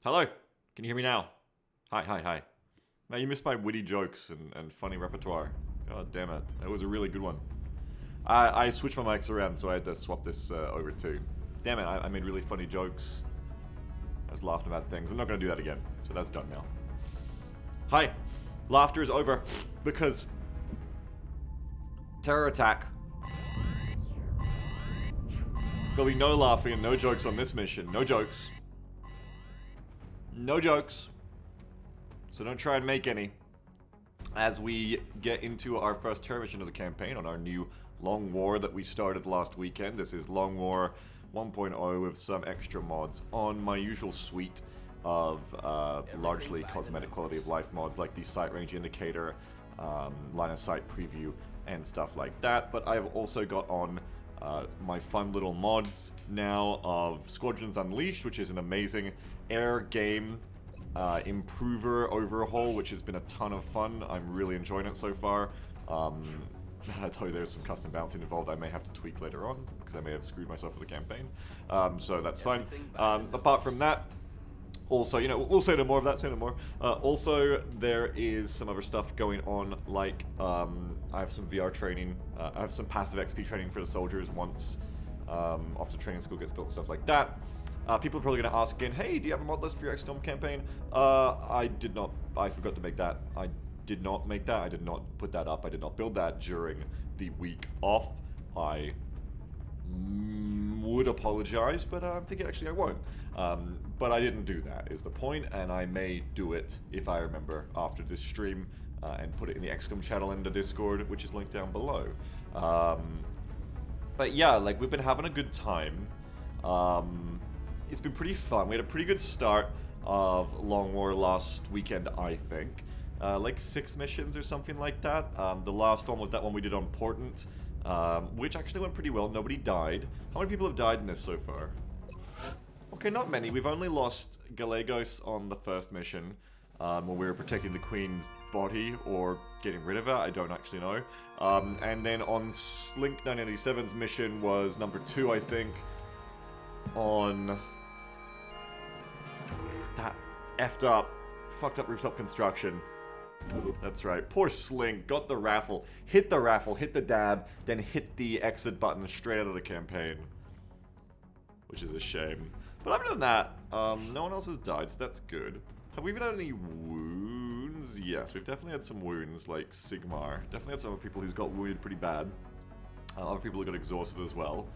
Hello? Can you hear me now? Hi. Now you missed my witty jokes and funny repertoire. God damn it. That was a really good one. I switched my mics around, so I had to swap this over too. Damn it, I made really funny jokes. I was laughing about things. I'm not going to do that again, so that's done now. Hi. Laughter is over because terror attack. There'll be no laughing and no jokes on this mission. No jokes. No jokes. So don't try and make any. As we get into our first terror mission of the campaign on our new Long War that we started last weekend. This is Long War 1.0 with some extra mods on my usual suite of largely cosmetic quality of life mods like the sight range indicator, line of sight preview, and stuff like that. But I've also got on my fun little mods now of Squadrons Unleashed, which is an amazing air game improver overhaul, which has been a ton of fun. I'm really enjoying it so far. I told you there's some custom bouncing involved I may have to tweak later on, because I may have screwed myself for the campaign. So that's fine. Apart from that, also, you know, we'll say no more of that, say no more. Also, there is some other stuff going on, like, I have some VR training, I have some passive XP training for the soldiers once after training school gets built, stuff like that. People are probably going to ask again, hey, do you have a mod list for your XCOM campaign? I did not, I forgot to make that. I did not make that, I did not put that up, I did not build that during the week off. I would apologize, but I'm thinking actually I won't. But I didn't do that, is the point, and I may do it if I remember after this stream and put it in the XCOM channel in the Discord, which is linked down below. But yeah, like, we've been having a good time. It's been pretty fun. We had a pretty good start of Long War last weekend, I think. Like 6 missions or something like that. The last one was that one we did on Portent, which actually went pretty well. Nobody died. How many people have died in this so far? Okay, not many. We've only lost Gallegos on the first mission, when we were protecting the Queen's body, or getting rid of it, I don't actually know. And then on Slink 987's mission was number 2, I think, on that effed up, fucked up rooftop construction. That's right. Poor Slink got the raffle, hit the dab, then hit the exit button straight out of the campaign. Which is a shame. But other than that, no one else has died, so that's good. Have we even had any wounds? Yes, we've definitely had some wounds, like Sigmar. Definitely had some other people who's got wounded pretty bad. Other people who got exhausted as well.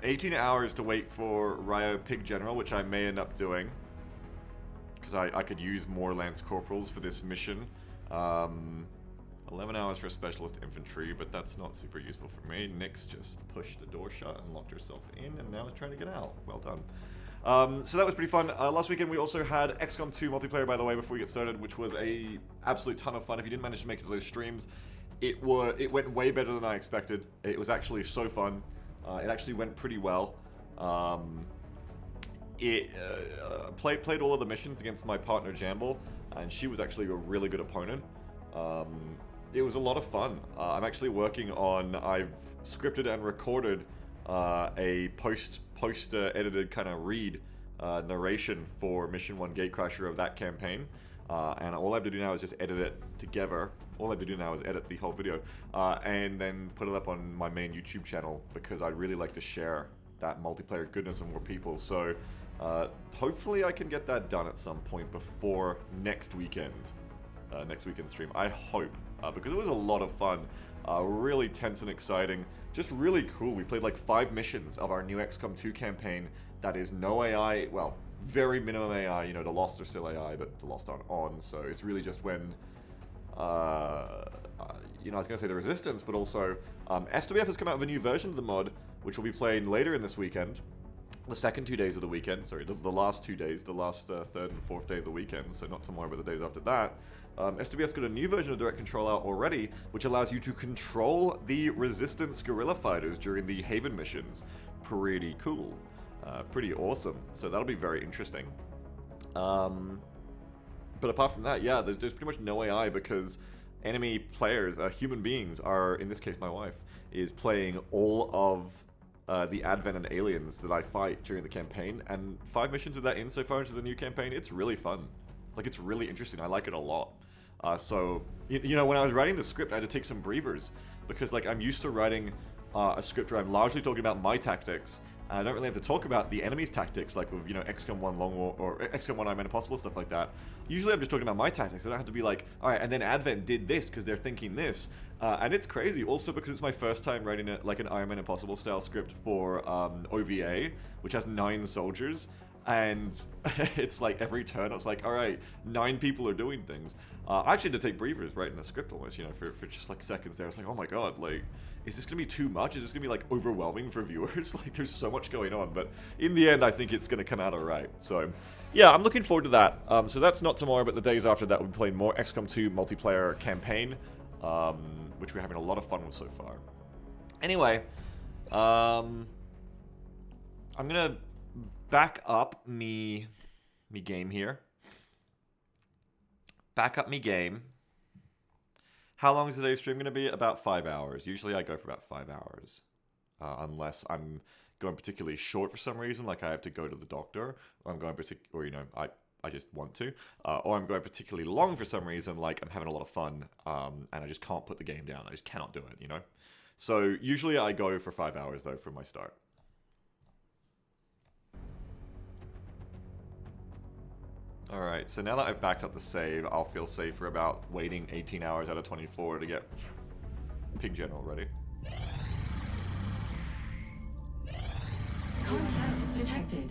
18 hours to wait for Ryo Pig General, which I may end up doing. Because I could use more Lance Corporals for this mission. 11 hours for Specialist Infantry, but that's not super useful for me. Nyx just pushed the door shut and locked herself in, and now is trying to get out. Well done. So that was pretty fun. Last weekend we also had XCOM 2 multiplayer, by the way, before we get started, which was a absolute ton of fun. If you didn't manage to make it to those streams, it went way better than I expected. It was actually so fun. It actually went pretty well. Played all of the missions against my partner Jamble, and she was actually a really good opponent. It was a lot of fun. I'm actually working on, I've scripted and recorded a post-edited kind of read narration for Mission 1 Gatecrasher of that campaign. And all I have to do now is just edit it together. All I have to do now is edit the whole video and then put it up on my main YouTube channel, because I'd really like to share that multiplayer goodness with more people. So hopefully I can get that done at some point before next weekend. Next weekend stream, I hope, because it was a lot of fun, really tense and exciting, just really cool. We played like 5 missions of our new XCOM 2 campaign that is no AI, well, very minimum AI, you know, the Lost are still AI, but the Lost aren't on, so it's really just when, you know, I was going to say the Resistance, but also SWF has come out with a new version of the mod, which we'll be playing later in this weekend. The second 2 days of the weekend, sorry, the last 2 days, the last 3rd and 4th day of the weekend, so not tomorrow, but the days after that. SWS got a new version of Direct Control out already, which allows you to control the Resistance guerrilla fighters during the Haven missions. Pretty cool. Pretty awesome. So that'll be very interesting. But apart from that, yeah, there's pretty much no AI, because enemy players, human beings, are, in this case my wife, is playing all of the Advent and aliens that I fight during the campaign, and 5 missions of that in so far into the new campaign, it's really fun. Like, it's really interesting. I like it a lot. So, you know, when I was writing the script, I had to take some breathers, because, like, I'm used to writing a script where I'm largely talking about my tactics, and I don't really have to talk about the enemy's tactics, like with, you know, XCOM 1 Long War, or XCOM 1 I'm Impossible, stuff like that. Usually I'm just talking about my tactics. I don't have to be like, alright, and then Advent did this, because they're thinking this. And it's crazy, also because it's my first time writing like an Iron Man Impossible style script for OVA, which has 9 soldiers, and it's like every turn it's like, alright, 9 people are doing things. I actually had to take breathers writing the script almost, you know, for just like seconds there. It's like, oh my god, like, is this gonna be too much? Is this gonna be like overwhelming for viewers? Like, there's so much going on, but in the end I think it's gonna come out alright. So yeah, I'm looking forward to that. So that's not tomorrow, but the days after that we'll be playing more XCOM 2 multiplayer campaign, which we're having a lot of fun with so far. Anyway, I'm gonna back up me game here. Back up me game. How long is today's stream gonna be? About 5 hours. Usually I go for about 5 hours, unless I'm going particularly short for some reason, like I have to go to the doctor, or I'm going or you know, I just want to, or I'm going particularly long for some reason, like I'm having a lot of fun, and I just can't put the game down. I just cannot do it, you know? So usually I go for 5 hours, though, from my start. Alright, so now that I've backed up the save, I'll feel safe for about waiting 18 hours out of 24 to get Pig General ready. Contact detected.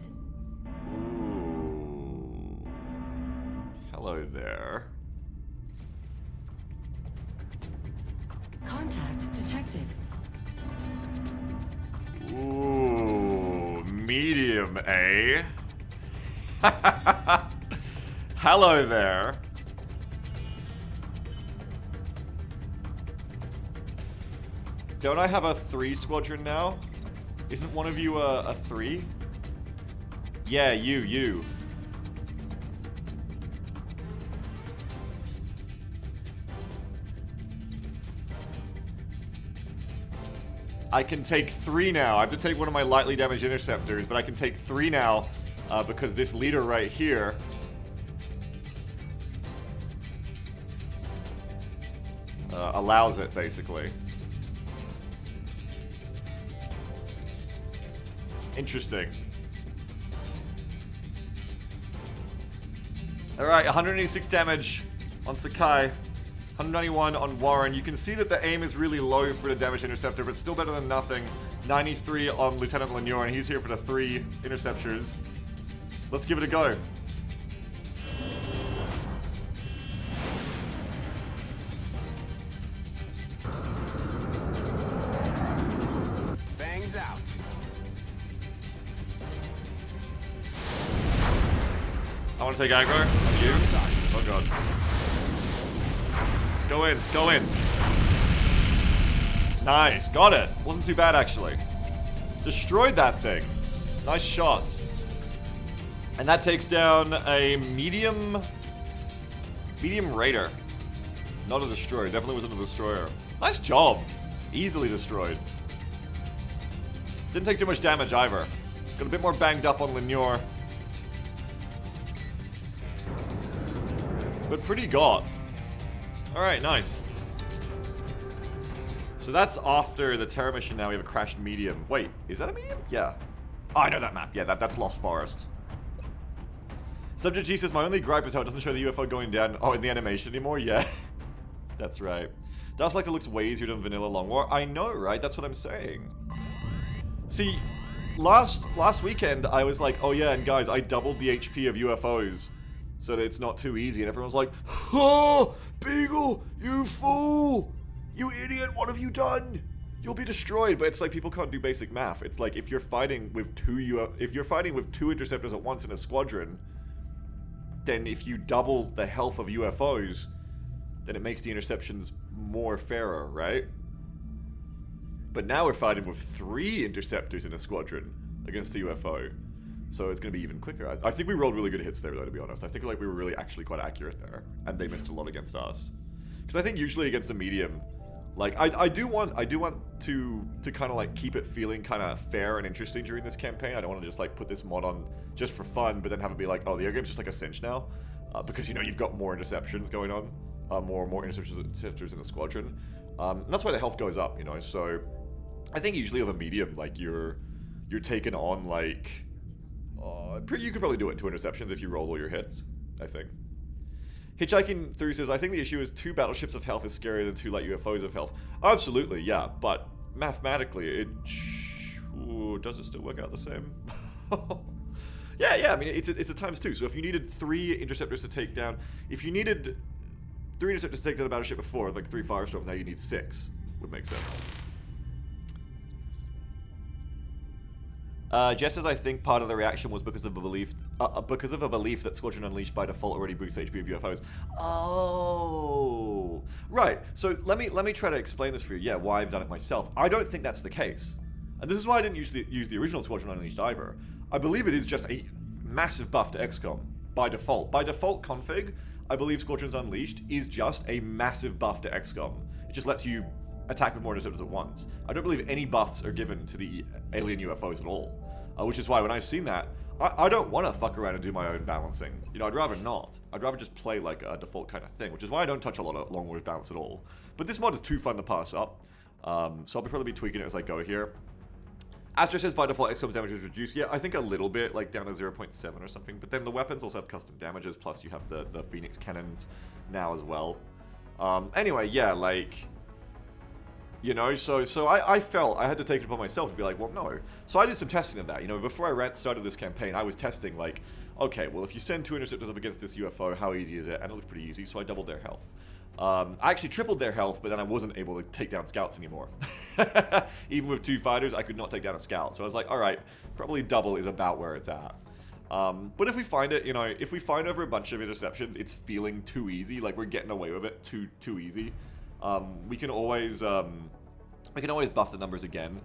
Ooh. Hello there. Contact detected. Ooh, medium, eh? Hello there. Don't I have a 3 squadron now? Isn't one of you a 3? Yeah, you. I can take 3 now. I have to take one of my lightly damaged interceptors, but I can take 3 now because this leader right here allows it, basically. Interesting. Alright, 186 damage on Sakai. 191 on Warren. You can see that the aim is really low for the damage interceptor, but still better than nothing. 93 on Lieutenant Lenore, and he's here for the 3 interceptors. Let's give it a go. Bangs out. I want to take aggro. You? Oh god. Go in, go in. Nice, got it. Wasn't too bad, actually. Destroyed that thing. Nice shots. And that takes down a medium raider. Not a destroyer, definitely wasn't a destroyer. Nice job. Easily destroyed. Didn't take too much damage either. Got a bit more banged up on Lenore. But pretty got. Alright, nice. So that's after the Terra mission. Now we have a crashed medium. Wait, is that a medium? Yeah. Oh, I know that map. Yeah, that's Lost Forest. Subject G says, my only gripe is how it doesn't show the UFO going down. Oh, in the animation anymore? Yeah. That's right. Dust Lecter looks way easier than Vanilla Long War. I know, right? That's what I'm saying. See, last weekend, I was like, oh yeah, and guys, I doubled the HP of UFOs so that it's not too easy. And everyone was like, oh, Beagle, you fool! You idiot, what have you done? You'll be destroyed. But it's like people can't do basic math. It's like if you're fighting with two interceptors at once in a squadron, then if you double the health of UFOs, then it makes the interceptions more fairer, right? But now we're fighting with 3 interceptors in a squadron against a UFO. So it's going to be even quicker. I think we rolled really good hits there, though, to be honest. I think like we were really actually quite accurate there. And they missed a lot against us. Because I think usually against a medium, Like, I do want to kind of like keep it feeling kind of fair and interesting during this campaign. I don't want to just like put this mod on just for fun, but then have it be like, oh, the air game's just like a cinch now, because you know you've got more interceptions going on, more interceptors in the squadron. And that's why the health goes up, you know. So I think usually of a medium, like you're taking on like, you could probably do it in 2 interceptions if you roll all your hits, I think. Hitchhiking Through says, I think the issue is 2 battleships of health is scarier than 2 light UFOs of health. Absolutely, yeah, but mathematically, does it still work out the same? yeah, I mean, it's a times 2, so if you needed 3 interceptors to take down, if you needed 3 interceptors to take down a battleship before, like 3 Firestorms, now you need 6, would make sense. Jess says, I think part of the reaction was because of a belief that Squadron Unleashed by default already boosts HP of UFOs. Oh, right. So let me try to explain this for you. Yeah, why I've done it myself. I don't think that's the case, and this is why I didn't use the original Squadron Unleashed either. I believe it is just a massive buff to XCOM by default. By default config, I believe Squadrons Unleashed is just a massive buff to XCOM. It just lets you attack with more interceptors at once. I don't believe any buffs are given to the alien UFOs at all. Which is why when I've seen that, I don't want to fuck around and do my own balancing. You know, I'd rather not. I'd rather just play like a default kind of thing, which is why I don't touch a lot of long range balance at all. But this mod is too fun to pass up, so I'll probably be tweaking it as I go here. Astra says by default XCOM's damage is reduced. Yeah, I think a little bit, like down to 0.7 or something. But then the weapons also have custom damages, plus you have the Phoenix cannons now as well. Anyway, yeah, like, you know, so I felt I had to take it upon myself to be like, well, no. So I did some testing of that. You know, before I started this campaign, I was testing, like, okay, well, if you send 2 interceptors up against this UFO, how easy is it? And it looked pretty easy, so I doubled their health. I actually tripled their health, but then I wasn't able to take down scouts anymore. Even with 2 fighters, I could not take down a scout. So I was like, alright, probably double is about where it's at. But if we find it, you know, if we find over a bunch of interceptions, it's feeling too easy, like we're getting away with it too easy, we can always buff the numbers again.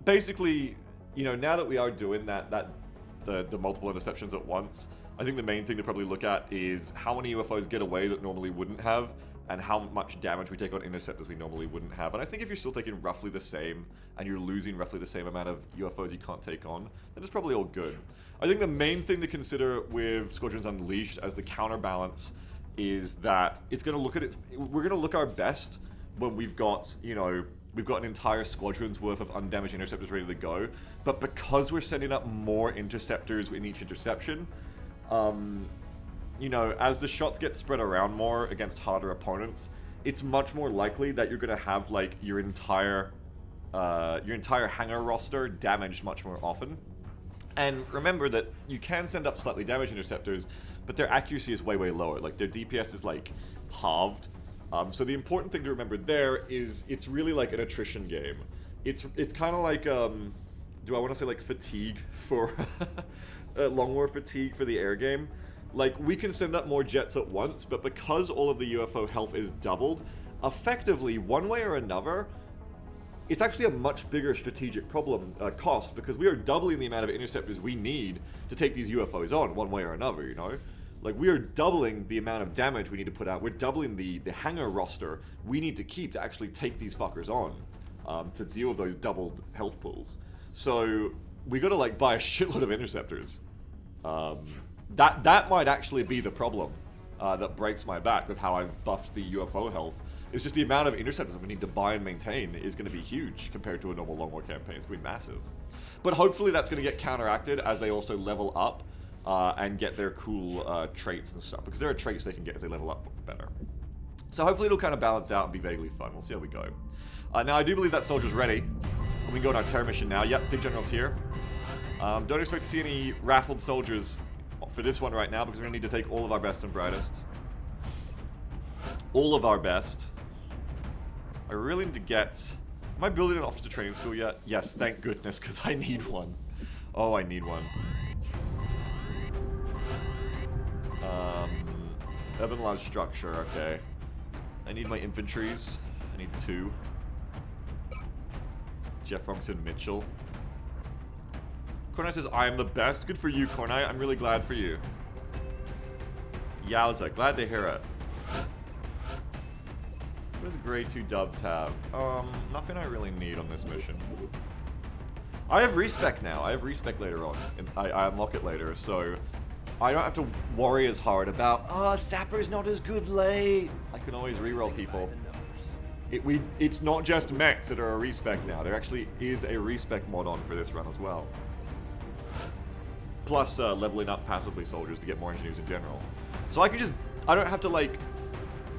Basically, you know, now that we are doing the multiple interceptions at once, I think the main thing to probably look at is how many UFOs get away that normally wouldn't have, and how much damage we take on interceptors we normally wouldn't have. And I think if you're still taking roughly the same, and you're losing roughly the same amount of UFOs you can't take on, then it's probably all good. I think the main thing to consider with Squadrons Unleashed as the counterbalance is that it's going to look at it. We're going to look our best when we've got, you know, we've got an entire squadron's worth of undamaged interceptors ready to go. But because we're sending up more interceptors in each interception, you know, as the shots get spread around more against harder opponents, it's much more likely that you're going to have like your entire hangar roster damaged much more often. And remember that you can send up slightly damaged interceptors, but their accuracy is way lower. Like their DPS is like halved. So the important thing to remember there is it's really like an attrition game. It's kind of like do I want to say like fatigue for long war fatigue for the air game. Like we can send up more jets at once, but because all of the UFO health is doubled, effectively one way or another, it's actually a much bigger strategic problem cost, because we are doubling the amount of interceptors we need to take these UFOs on one way or another, you know? Like, we are doubling the amount of damage we need to put out. We're doubling the hangar roster we need to keep to actually take these fuckers on, to deal with those doubled health pools. So, we gotta, like, buy a shitload of interceptors. That might actually be the problem that breaks my back with how I've buffed the UFO health. It's just the amount of interceptors we need to buy and maintain is going to be huge compared to a normal long war campaign. It's going to be massive. But hopefully that's going to get counteracted as they also level up and get their cool traits and stuff. Because there are traits they can get as they level up better. So hopefully it'll kind of balance out and be vaguely fun. We'll see how we go. Now I do believe that soldier's ready. We can go on our terror mission now. Yep, Big General's here. Don't expect to see any raffled soldiers for this one right now because we're going to need to take all of our best and brightest. All of our best. I really need to get... Am I building an officer training school yet? Yes, thank goodness, because I need one. Oh, I need one. Urban large structure, okay. I need my infantries. I need 2. Jeff Ronson Mitchell. Kornai says, I am the best. Good for you, Kornai. I'm really glad for you. Yowza, glad to hear it. What does Grey 2 Dubs have? Nothing I really need on this mission. I have respec now. I have respec later on. And I unlock it later, so I don't have to worry as hard about, Sapper's not as good late. I can always reroll people. It's not just mechs that are a respec now. There actually is a respec mod on for this run as well. Plus leveling up passively soldiers to get more engineers in general. So I don't have to like...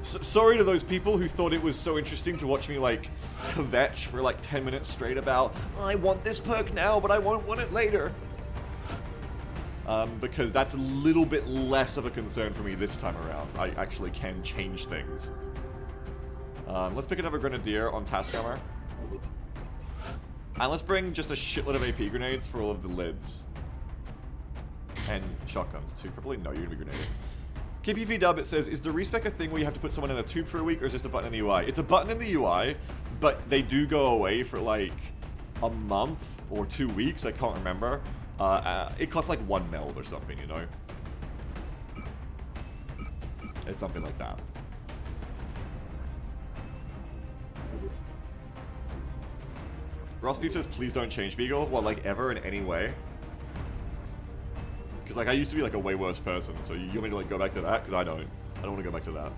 sorry to those people who thought it was so interesting to watch me like kvetch for like 10 minutes straight about, I want this perk now, but I won't want it later. Because that's a little bit less of a concern for me this time around. I actually can change things. Let's pick another Grenadier on Taskhammer. And let's bring just a shitload of AP grenades for all of the lids. And shotguns too. Probably no, you're gonna be grenading. KPV Dub, it says, is the respec a thing where you have to put someone in a tube for a week, or is it just a button in the UI? It's a button in the UI, but they do go away for like a month or 2 weeks, I can't remember. It costs like 1 mil or something, you know? It's something like that. Ross Beef says, please don't change Beagle. What, like ever in any way? Because like I used to be like a way worse person, so you want me to like go back to that? Because I don't want to go back to that.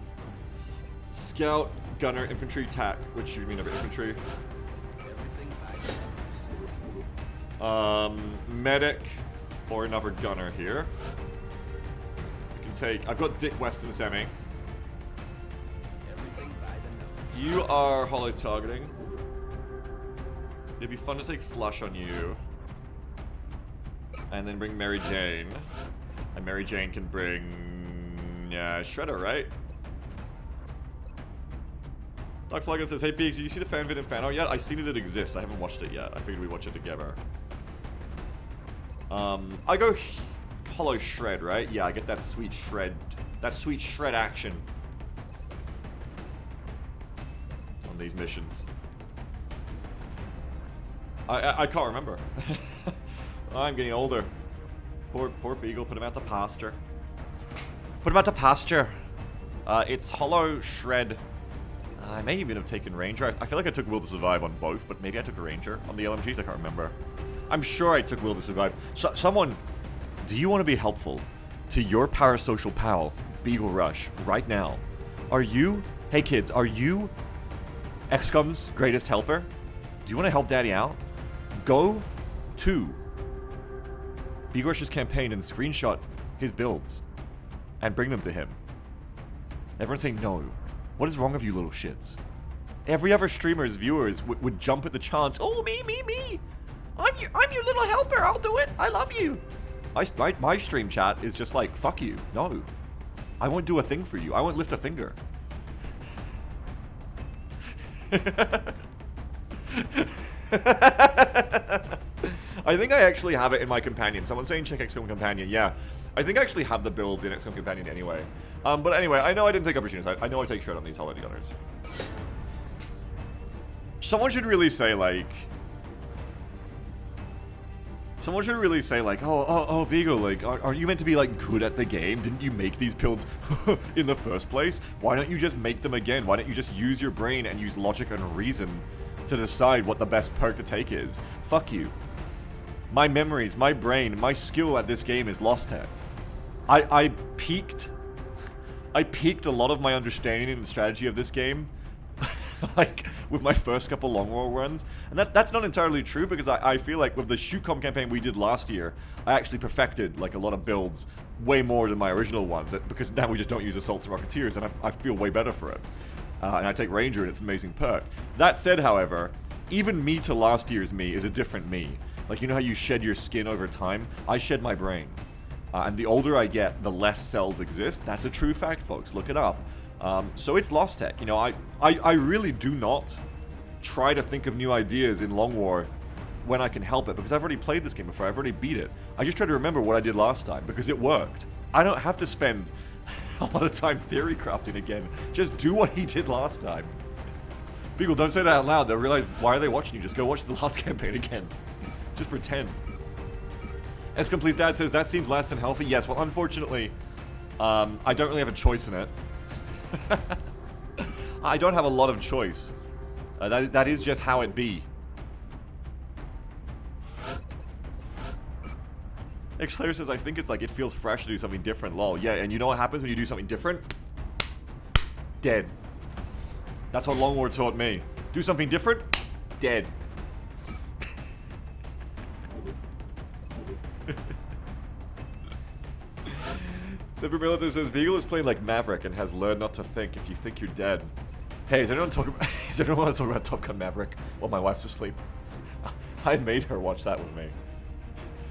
Scout, gunner, infantry, tac, which you mean over infantry. Medic, or another gunner here. You can take, I've got Dick Weston semi. You are hollow targeting. It'd be fun to take flush on you. And then bring Mary Jane. And Mary Jane can bring... yeah, Shredder, right? Doc Flugger says, hey Biggs, did you see the fan vid and fan art yet? I've seen it exists. I haven't watched it yet. I figured we'd watch it together. I go hollow shred, right? Yeah, I get that sweet shred. That sweet shred action. On these missions. I can't remember. I'm getting older. Poor Beagle, put him out the pasture. Put him out the pasture. It's hollow shred. I may even have taken Ranger. I feel like I took Will to Survive on both, but maybe I took a Ranger on the LMGs, I can't remember. I'm sure I took Will to Survive. Someone, do you want to be helpful to your parasocial pal, Beagle Rush, right now? Are you, hey kids, are you XCOM's greatest helper? Do you want to help Daddy out? Go to Beagle Rush's campaign and screenshot his builds and bring them to him. Everyone's saying no. What is wrong with you little shits? Every other streamer's viewers would jump at the chance. Oh, me. I'm your little helper. I'll do it. I love you. My stream chat is just like, fuck you. No. I won't do a thing for you. I won't lift a finger. I think I actually have it in my companion. Someone's saying check XCOM companion. Yeah. I think I actually have the builds in XCOM companion anyway. But anyway, I know I didn't take opportunities. I know I take shred on these holiday gunners. Someone should really say like, oh, Beagle, like, are you meant to be, like, good at the game? Didn't you make these builds in the first place? Why don't you just make them again? Why don't you just use your brain and use logic and reason to decide what the best perk to take is? Fuck you. My memories, my brain, my skill at this game is lost at. I peaked a lot of my understanding and strategy of this game like with my first couple long war runs, and that's not entirely true because I feel like with the XCOM campaign we did last year, I actually perfected like a lot of builds way more than my original ones because now we just don't use assaults and rocketeers, and I feel way better for it. And I take Ranger and it's an amazing perk. That said, however, even me to last year's me is a different me. Like, you know how you shed your skin over time? I shed my brain. And the older I get, the less cells exist. That's a true fact, folks. Look it up. So it's lost tech. You know, I really do not try to think of new ideas in Long War when I can help it, because I've already played this game before. I've already beat it. I just try to remember what I did last time, because it worked. I don't have to spend a lot of time theory crafting again. Just do what he did last time. Beagle, don't say that out loud. They'll realize, why are they watching you? Just go watch the last campaign again. Just pretend. XCOM Please Dad says, that seems less than healthy. Yes, well, unfortunately, I don't really have a choice in it. I don't have a lot of choice. That is just how it be. Xlayer says, I think it's like, it feels fresh to do something different, lol. Yeah, and you know what happens when you do something different? Dead. That's what Longwar taught me. Do something different? Dead. Super Military says, Beagle is playing like Maverick and has learned not to think if you think you're dead. Hey, does anyone want to talk about Top Gun Maverick while my wife's asleep? I made her watch that with me.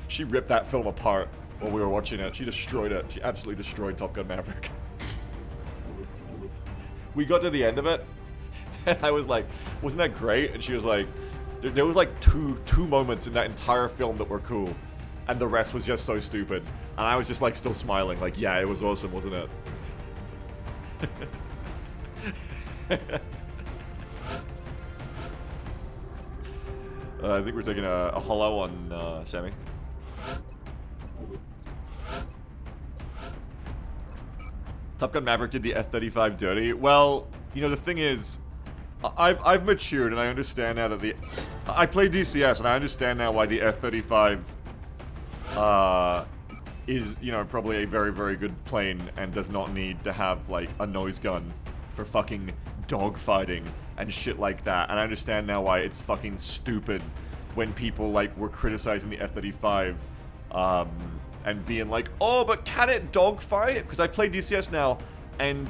She ripped that film apart while we were watching it. She destroyed it. She absolutely destroyed Top Gun Maverick. We got to the end of it, and I was like, wasn't that great? And she was like, there was like two moments in that entire film that were cool, and the rest was just so stupid. And I was just like still smiling, like, yeah, it was awesome, wasn't it? I think we're taking a hollow on Sammy. Top Gun Maverick did the F-35 dirty. Well, you know, the thing is, I've matured and I understand now that I played DCS and I understand now why the F-35 is, you know, probably a very, very good plane and does not need to have, like, a noise gun for fucking dogfighting and shit like that. And I understand now why it's fucking stupid when people, like, were criticizing the F-35 and being like, oh, but can it dogfight? Because I've played DCS now, and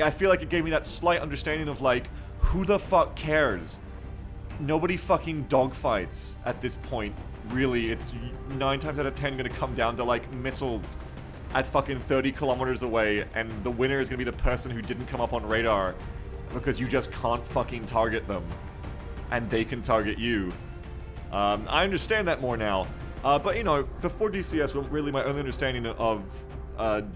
I feel like it gave me that slight understanding of, like, who the fuck cares? Nobody fucking dogfights at this point. Really, it's 9 times out of 10 gonna come down to, like, missiles at fucking 30 kilometers away, and the winner is gonna be the person who didn't come up on radar because you just can't fucking target them, and they can target you. I understand that more now. But, you know, before DCS, really my only understanding of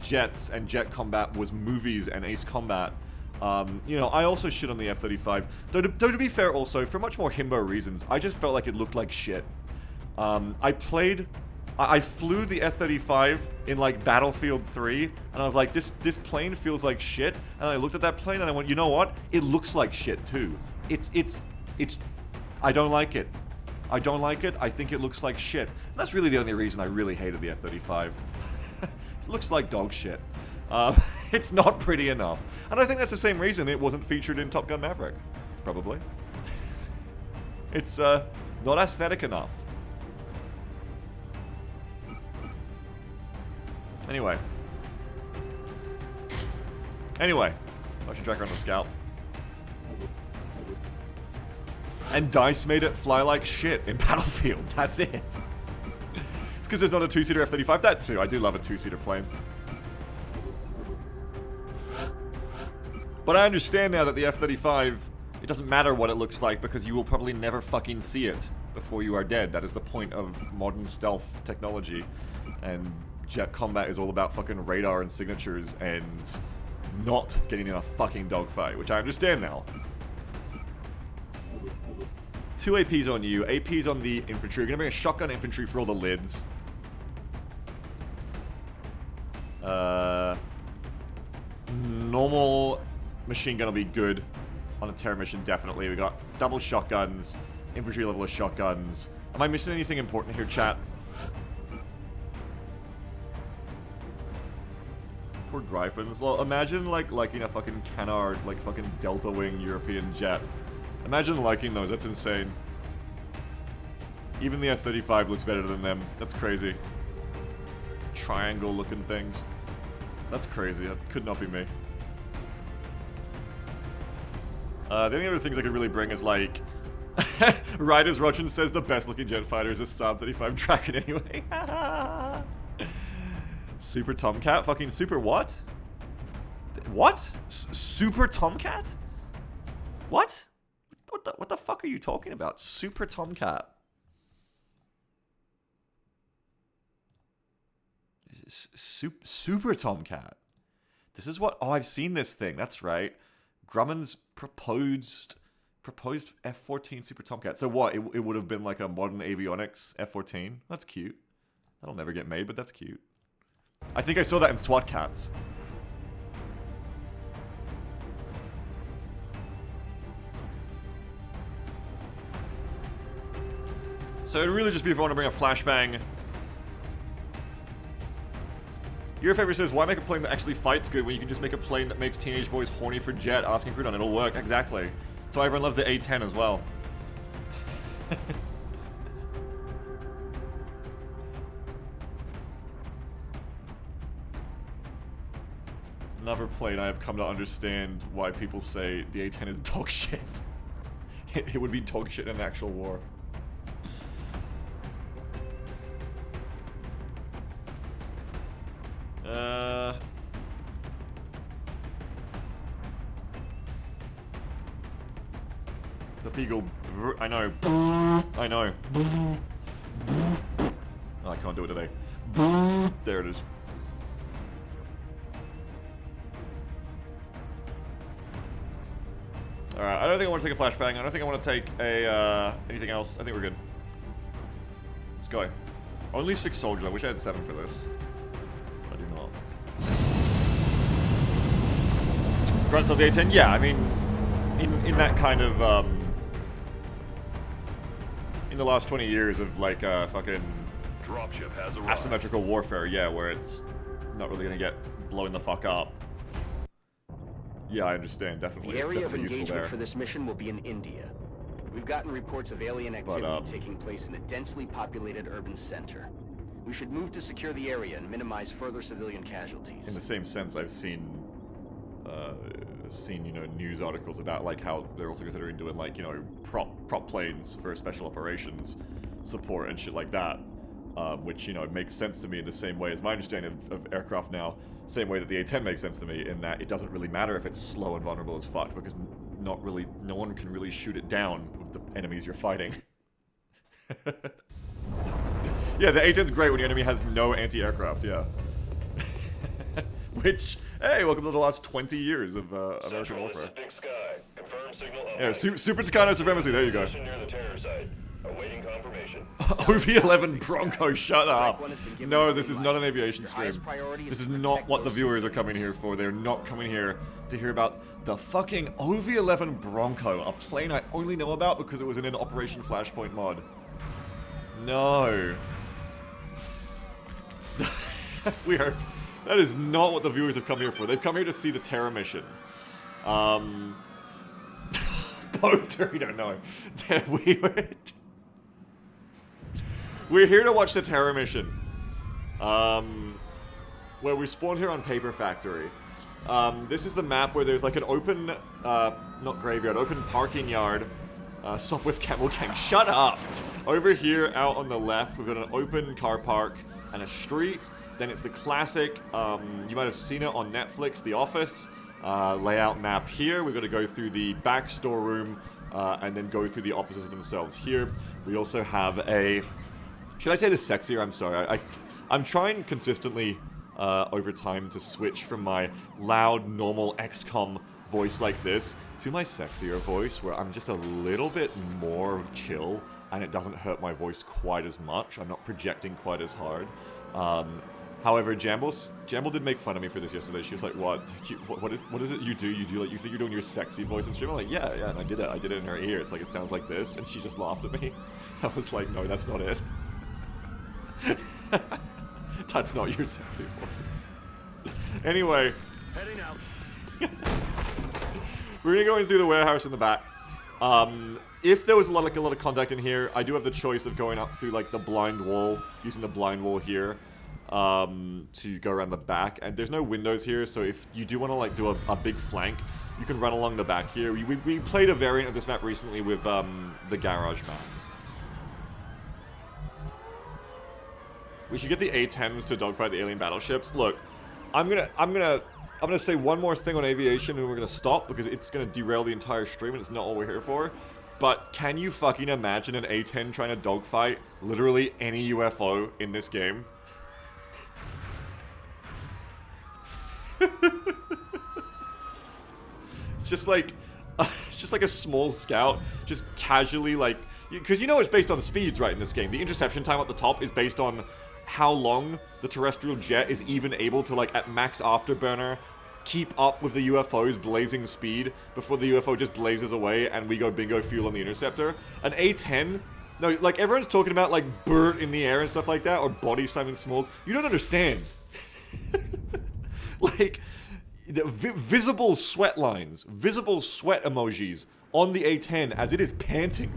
jets and jet combat was movies and Ace Combat. You know, I also shit on the F-35. Though to be fair also, for much more himbo reasons, I just felt like it looked like shit. I flew the F-35 in, like, Battlefield 3, and I was like, this plane feels like shit, and I looked at that plane and I went, you know what? It looks like shit, too. I don't like it. I don't like it. I think it looks like shit. And that's really the only reason I really hated the F-35. It looks like dog shit. It's not pretty enough. And I think that's the same reason it wasn't featured in Top Gun Maverick. Probably. It's, not aesthetic enough. Anyway. Motion tracker on the Scout. And DICE made it fly like shit in Battlefield. That's it. It's because there's not a 2-seater F-35. That too. I do love a 2-seater plane. But I understand now that the F-35, it doesn't matter what it looks like because you will probably never fucking see it before you are dead. That is the point of modern stealth technology. And jet combat is all about fucking radar and signatures and not getting in a fucking dogfight, which I understand now. 2 APs on you, APs on the infantry. You're gonna bring a shotgun infantry for all the lids. Normal machine gun will be good on a terror mission, definitely. We got double shotguns, infantry level of shotguns. Am I missing anything important here, chat? Poor Gripens. Well, imagine liking a fucking canard, like fucking Delta Wing European jet. Imagine liking those, that's insane. Even the F-35 looks better than them. That's crazy. Triangle looking things. That's crazy, that could not be me. The only other things I could really bring is like... Riders Rochin says the best looking jet fighter is a Saab 35 Dragon anyway. Super Tomcat? Fucking super what? What? Super Tomcat? What? What the fuck are you talking about? Super Tomcat. Super Tomcat. This is what... Oh, I've seen this thing. That's right. Grumman's proposed F-14 Super Tomcat. So what? It would have been like a modern avionics F-14? That's cute. That'll never get made, but that's cute. I think I saw that in SWAT Cats. So it'd really just be if I want to bring a flashbang. Your favorite says, why make a plane that actually fights good when you can just make a plane that makes teenage boys horny for jet? Asking Crudon, it'll work. Exactly. So everyone loves the A10 as well. Another plane I have come to understand why people say the A10 is dog shit. It would be dog shit in an actual war. The beagle. I know. I know. Oh, I can't do it today. There it is. Alright, I don't think I want to take a flashbang. I don't think I want to take a anything else. I think we're good. Let's go. Only 6 soldiers. I wish I had 7 for this. I do not. Grunts of the A10? Yeah, I mean, in that kind of, in the last 20 years of, like, fucking Dropship has arrived. asymmetrical warfare, yeah, where it's not really gonna get blown the fuck up. Yeah, I understand, definitely. The area It's of definitely useful engagement there. for this mission will be in India. We've gotten reports of alien activity taking place in a densely populated urban center. We should move to secure the area and minimize further civilian casualties. In the same sense, I've seen, you know, news articles about, like, how they're also considering doing, like, you know, prop planes for special operations support and shit like that. Which, you know, makes sense to me in the same way as my understanding of aircraft now. Same way that the A-10 makes sense to me, in that it doesn't really matter if it's slow and vulnerable as fuck, because no one can really shoot it down with the enemies you're fighting. Yeah, the A-10's great when your enemy has no anti-aircraft, yeah. Which, hey, welcome to the last 20 years of American warfare. Big Sky. Confirm signal Yeah, Super Tucano Supremacy, there you go. near the terror site. Awaiting confirmation. OV-11 Bronco, shut up. No, this is not an aviation stream. This is not what the viewers are coming here for. They're not coming here to hear about the fucking OV-11 Bronco, a plane I only know about because it was in an Operation Flashpoint mod. No. That is not what the viewers have come here for. They've come here to see the terror mission. Boater, you don't know. We're here to watch the terror mission. Where we spawned here on Paper Factory. This is the map where there's like an open, not graveyard, open parking yard. Stop with Camel Gang, shut up! Over here, out on the left, we've got an open car park and a street. Then it's the classic, you might have seen it on Netflix, The Office. Layout map here. We're going to go through the back storeroom and then go through the offices themselves here. We also have a... Should I say this sexier? I'm sorry. I'm trying consistently over time to switch from my loud, normal XCOM voice like this to my sexier voice where I'm just a little bit more chill and it doesn't hurt my voice quite as much. I'm not projecting quite as hard. However, Jamble did make fun of me for this yesterday. She was like, "What? What is it you do? You think you're doing your sexy voice in stream?" I'm like, "Yeah, and I did it. I did it in her ear. It's like it sounds like this." And she just laughed at me. I was like, "No, that's not it. That's not your sexy voice." Anyway, Heading out. we're gonna go in through the warehouse in the back. If there was a lot of contact in here, I do have the choice of going up through like the blind wall, using the blind wall here. To go around the back, and there's no windows here, so if you do want to like do a big flank, you can run along the back here. We played a variant of this map recently with the garage map. We should get the A-10s to dogfight the alien battleships. Look, I'm gonna say one more thing on aviation, and we're gonna stop because it's gonna derail the entire stream, and it's not what we're here for. But can you fucking imagine an A-10 trying to dogfight literally any UFO in this game? It's just like a small scout, just casually like, because you know it's based on speeds, right? In this game, the interception time at the top is based on how long the terrestrial jet is even able to, like, at max afterburner, keep up with the UFO's blazing speed before the UFO just blazes away and we go bingo fuel on the interceptor. An A-10 No, like, everyone's talking about, like, Bert in the air and stuff like that, or body Simon Smalls. You don't understand. Like, visible sweat lines, visible sweat emojis on the A-10 as it is panting.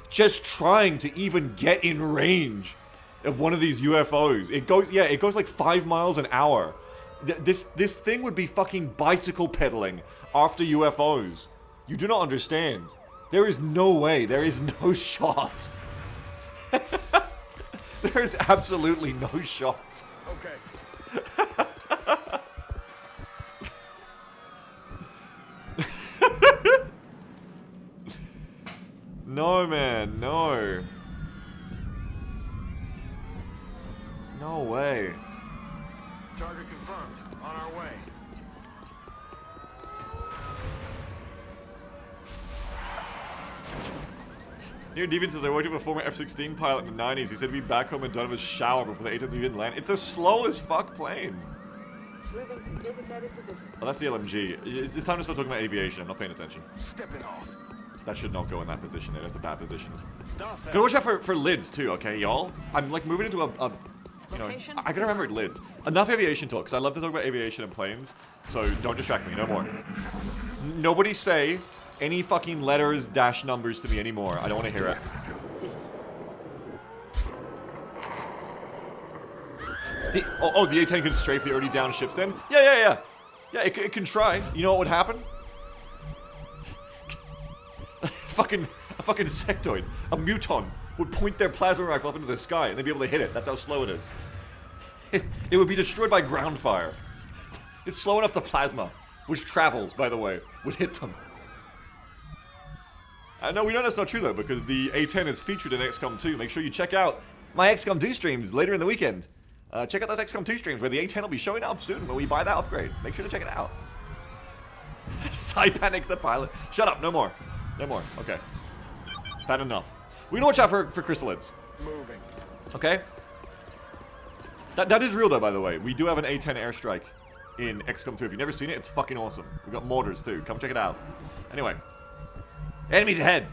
Just trying to even get in range of one of these UFOs. It goes like 5 miles an hour. This thing would be fucking bicycle pedaling after UFOs. You do not understand. There is no way. There is no shot. There is absolutely no shot. Okay. No, man, no. No way. Target confirmed. On our way. New Deviant says, I worked with a former F-16 pilot in the 90s. He said to be back home and done with his shower before the A-10s even land. It's a slow as fuck plane. Moving to designated position. Oh, that's the LMG. It's time to start talking about aviation. I'm not paying attention. Stepping off. That should not go in that position there. That's a bad position. Das Gotta watch out for lids too, okay, y'all? I'm like moving into a you know, I gotta remember lids. Enough aviation talk, because I love to talk about aviation and planes, so don't distract me, no more. Nobody say any fucking letters dash numbers to me anymore. I don't want to hear it. The A-10 can strafe the already down ships then? Yeah, it can try. You know what would happen? A fucking sectoid, a muton, would point their plasma rifle up into the sky and they'd be able to hit it. That's how slow it is. It would be destroyed by ground fire. It's slow enough the plasma, which travels, by the way, would hit them. No, we know that's not true though, because the A-10 is featured in XCOM 2. Make sure you check out my XCOM 2 streams later in the weekend. Check out those XCOM 2 streams where the A-10 will be showing up soon when we buy that upgrade. Make sure to check it out. Psypanic the pilot. Shut up, no more. No more, okay. Bad enough. We're gonna watch out for Chrysalids. Moving. Okay? That is real though, by the way. We do have an A-10 airstrike in XCOM 2. If you've never seen it, it's fucking awesome. We've got mortars too. Come check it out. Anyway. Enemies ahead!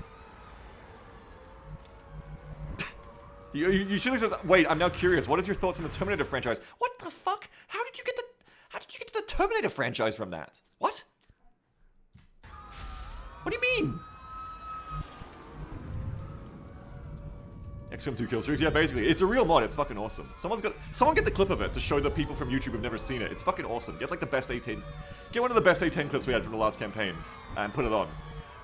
You surely says, wait, I'm now curious. What is your thoughts on the Terminator franchise? What the fuck? How did you get to the Terminator franchise from that? What? What do you mean? XCOM 2 kill streaks? Yeah, basically. It's a real mod. It's fucking awesome. Someone get the clip of it to show the people from YouTube who've never seen it. It's fucking awesome. Get like the best A-10. Get one of the best A-10 clips we had from the last campaign and put it on.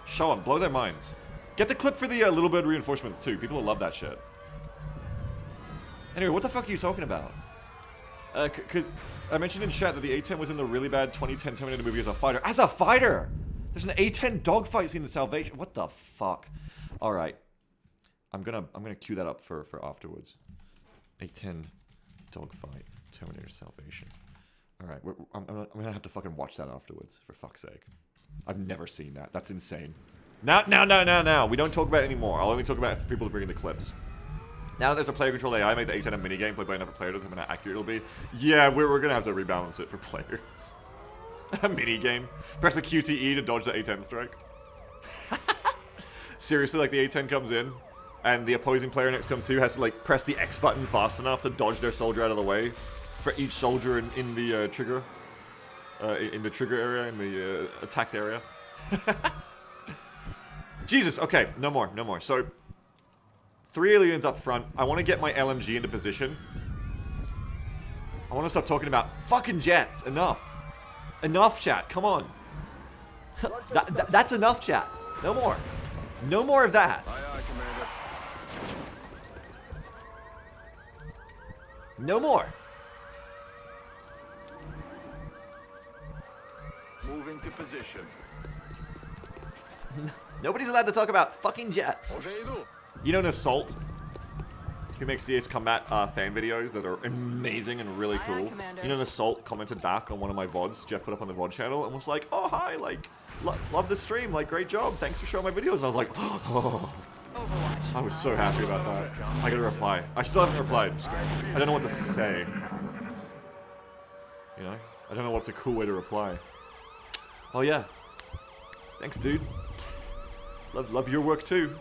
Show them. Blow their minds. Get the clip for the Little Bird reinforcements too. People will love that shit. Anyway, what the fuck are you talking about? Because I mentioned in chat that the A-10 was in the really bad 2010 Terminator movie as a fighter. As a fighter! There's an A-10 dogfight scene in Salvation. What the fuck? Alright. I'm gonna cue that up for afterwards. A-10 dogfight, Terminator Salvation. Alright, I'm gonna have to fucking watch that afterwards, for fuck's sake. I've never seen that. That's insane. Now. We don't talk about it anymore. I'll only talk about it to people to bring in the clips. Now that there's a player-controlled AI, make the A-10 a minigame played by another player to determine how accurate it'll be. Yeah, we're gonna have to rebalance it for players. A minigame. Press the QTE to dodge the A-10 strike. Seriously, like the A-10 comes in, and the opposing player in XCOM 2 has to like press the X button fast enough to dodge their soldier out of the way for each soldier in the trigger. In the trigger area, in the attacked area. Jesus, okay, no more. So, 3 aliens up front. I want to get my LMG into position. I want to stop talking about fucking jets. Enough. Enough, chat. Come on. That's enough, chat. No more. No more of that. Aye, aye, Commander. No more. Moving to position. Nobody's allowed to talk about fucking jets. You know Assault, who makes the Ace Combat fan videos that are amazing and really cool. You know Assault commented back on one of my VODs Jeff put up on the VOD channel and was like, oh hi, like, love the stream, like, great job, thanks for showing my videos. And I was like, oh. I was so happy about that. I gotta reply. I still haven't replied. I don't know what to say. You know? I don't know what's a cool way to reply. Oh yeah. Thanks, dude. Love your work too.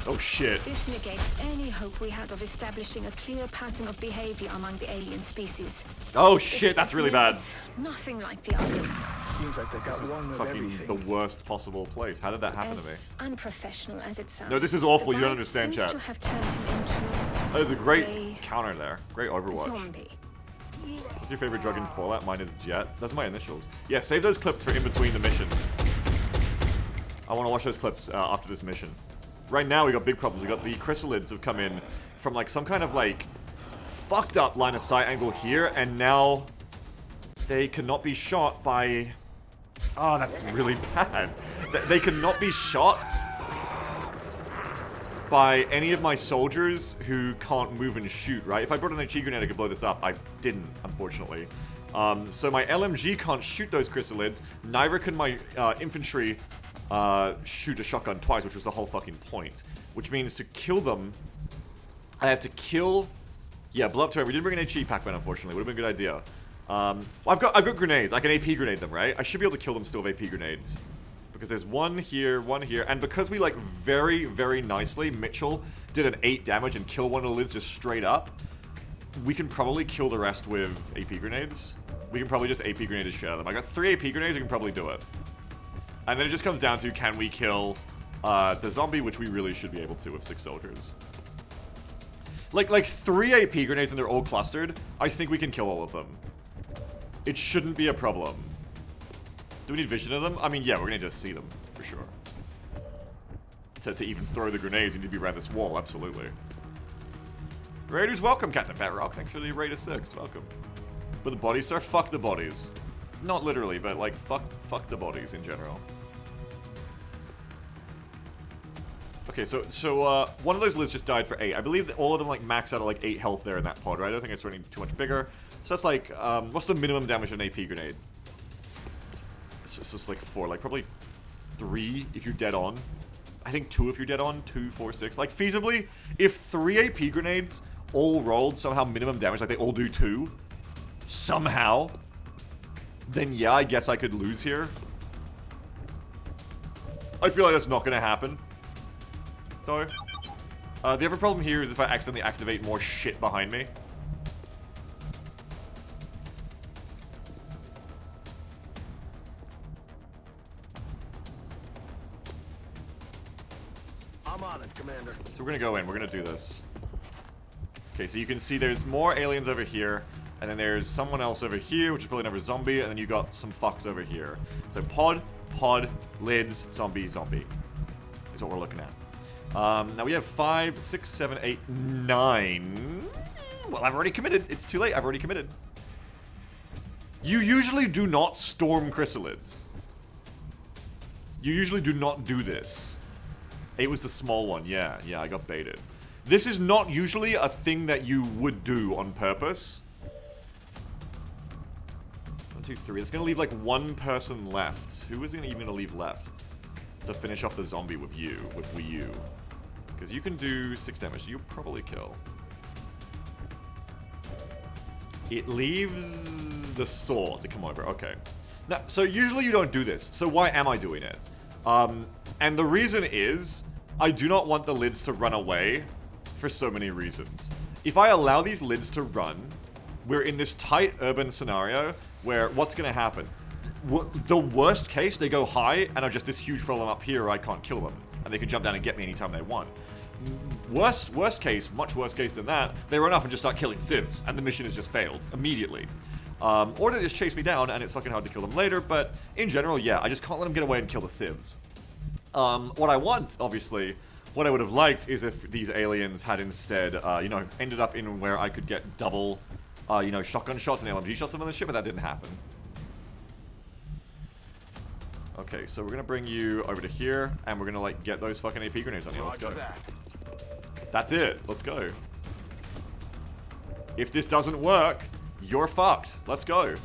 Oh shit. This negates any hope we had of establishing a clear pattern of behavior among the alien species. Oh shit, that's really bad. Nothing like the others. Seems like they got This is one of fucking everything. the worst possible place. How did that happen to me? As unprofessional as it sounds. No, this is awful. the You don't bite understand, seems chat. to have turned him into That is a great a counter there. Great Overwatch. zombie. What's your favorite drug in Fallout? Mine is Jet. That's my initials. Yeah, save those clips for in between the missions. I want to watch those clips after this mission. Right now, we got big problems. We got the Chrysalids have come in from like some kind of like fucked up line of sight angle here, and now they cannot be shot by. Oh, that's really bad. They cannot be shot by any of my soldiers who can't move and shoot, right? If I brought an HE grenade, I could blow this up. I didn't, unfortunately. So my LMG can't shoot those Chrysalids. Neither can my infantry shoot a shotgun twice, which was the whole fucking point. Which means to kill them, I have to kill... Yeah, blow up to it. We didn't bring an HE pack-man, unfortunately. Would have been a good idea. Well, I've got grenades. I can AP grenade them, right? I should be able to kill them still with AP grenades. Because there's one here, and because we, like, very, very nicely, Mitchell did an 8 damage and killed one of the lids just straight up, we can probably kill the rest with AP grenades. We can probably just AP grenade the shit out of them. I got 3 AP grenades, we can probably do it. And then it just comes down to, can we kill the zombie, which we really should be able to with 6 soldiers. Like 3 AP grenades and they're all clustered, I think we can kill all of them. It shouldn't be a problem. Do we need vision of them? I mean, yeah, we're gonna just see them, for sure. To even throw the grenades, you need to be around this wall, absolutely. Raiders, welcome, Captain Batrock. Thanks for the Raider 6, welcome. But the bodies, sir? Fuck the bodies. Not literally, but like, fuck the bodies in general. Okay, so one of those lids just died for 8. I believe that all of them like max out at like 8 health there in that pod, right? I don't think it's running too much bigger. So that's like, what's the minimum damage of an AP grenade? It's just like 4, like probably 3 if you're dead on. I think 2 if you're dead on, 2, 4, 6. Like feasibly, if 3 AP grenades all rolled somehow minimum damage, like they all do 2, somehow, then yeah, I guess I could lose here. I feel like that's not gonna happen. So, the other problem here is if I accidentally activate more shit behind me. I'm on it, Commander. So we're gonna go in, we're gonna do this. Okay, so you can see there's more aliens over here, and then there's someone else over here, which is probably another zombie, and then you got some fucks over here. So pod, lids, zombie, zombie. Is what we're looking at. Now we have 5, 6, 7, 8, 9. Well, I've already committed. It's too late. I've already committed. You usually do not storm Chrysalids. You usually do not do this. 8 was the small one. Yeah, I got baited. This is not usually a thing that you would do on purpose. 1, 2, 3. It's gonna leave like 1 person left. Who is even gonna leave left? To finish off the zombie with you, with Wii U. Because you can do 6 damage. You'll probably kill. It leaves the saw to come over. Okay. Now, so usually you don't do this. So why am I doing it? And the reason is, I do not want the lids to run away for so many reasons. If I allow these lids to run, we're in this tight urban scenario where what's going to happen? The worst case, they go high and are just this huge problem up here where I can't kill them. And they can jump down and get me anytime they want. Worst case, much worse case than that, they run off and just start killing civs, and the mission has just failed immediately. Or they just chase me down, and it's fucking hard to kill them later, but in general, yeah, I just can't let them get away and kill the civs. What I want, obviously, what I would have liked is if these aliens had instead, you know, ended up in where I could get double, you know, shotgun shots and LMG shots on the ship, but that didn't happen. Okay, so we're gonna bring you over to here, and we're gonna, like, get those fucking AP grenades on you. Let's go. That's it. Let's go. If this doesn't work, you're fucked. Let's go.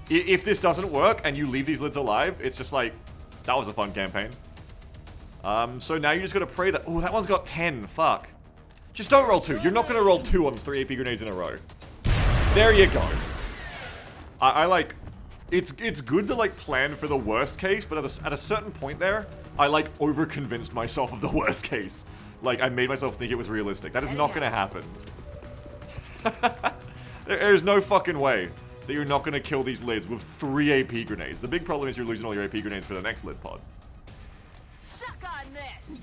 If this doesn't work, and you leave these lids alive, it's just like, that was a fun campaign. So now you just gotta pray that... Oh, that one's got 10. Fuck. Just don't roll 2. You're not gonna roll 2 on 3 AP grenades in a row. There you go. I like, it's good to like plan for the worst case, but at a certain point there, I like over-convinced myself of the worst case. Like, I made myself think it was realistic. That is not gonna happen. There's no fucking way that you're not gonna kill these lids with 3 AP grenades. The big problem is you're losing all your AP grenades for the next lid pod. Suck on this!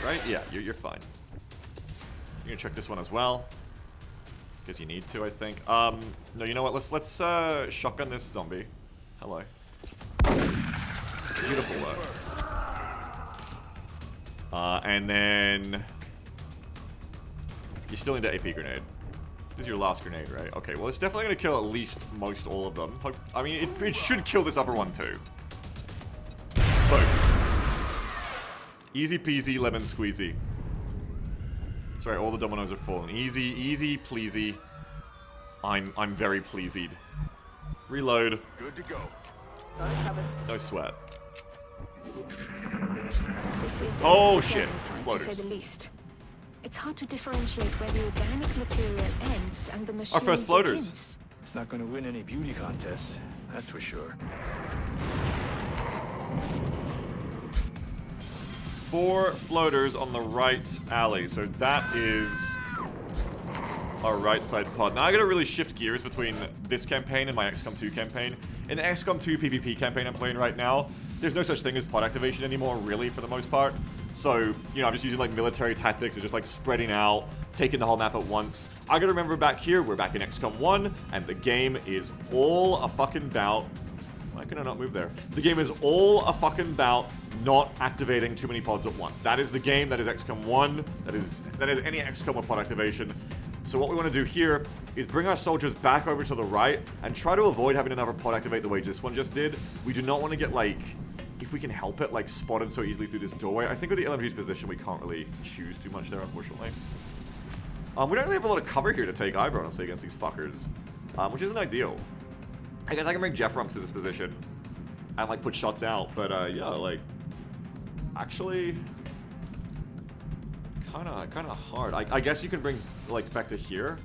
Right? Yeah, you're fine. You're gonna check this one as well. Because you need to, I think. No, you know what? Let's shotgun this zombie. Hello. Beautiful work. And then you still need an AP grenade. This is your last grenade, right? Okay, well, it's definitely gonna kill at least most all of them. I mean, it should kill this upper one too. Boom. Easy peasy, lemon squeezy. That's right, all the dominoes are falling. Easy pleasy. I'm very pleased. Reload. Good to go. No sweat. This is Oh, a shit. sign, Floaters. to say the least. It's hard to differentiate where the organic material ends and the machine Our first floaters. begins. It's not going to win any beauty contests, that's for sure. 4 floaters on the right alley. So that is our right side pod. Now I gotta really shift gears between this campaign and my XCOM 2 campaign. In the XCOM 2 PvP campaign I'm playing right now, there's no such thing as pod activation anymore, really, for the most part. So, you know, I'm just using like military tactics and just like spreading out, taking the whole map at once. I gotta remember back here, we're back in XCOM 1, and the game is all a fucking bout. Why can I not move there? The game is all a fucking bout not activating too many pods at once. That is the game, that is XCOM 1, that is any XCOM with pod activation. So what we want to do here is bring our soldiers back over to the right and try to avoid having another pod activate the way this one just did. We do not want to get, like, if we can help it, like, spotted so easily through this doorway. I think with the LMG's position, we can't really choose too much there, unfortunately. We don't really have a lot of cover here to take either, honestly, against these fuckers, which isn't ideal. I guess I can bring Jeff Runks to this position and, like, put shots out, but, yeah, like, actually, kind of hard. I guess you can bring, like, back to here.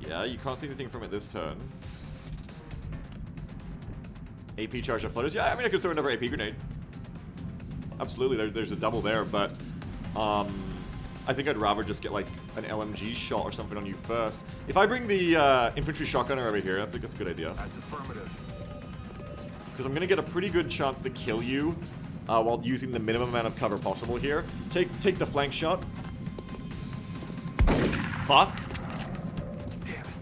Yeah, you can't see anything from it this turn. AP charge of floaters. Yeah, I mean, I could throw another AP grenade. Absolutely, there's a double there, but I think I'd rather just get, like, an LMG shot or something on you first. If I bring the infantry shotgunner over here, that's a good idea. That's affirmative. Because I'm going to get a pretty good chance to kill you while using the minimum amount of cover possible here. Take the flank shot. Fuck. Damn it.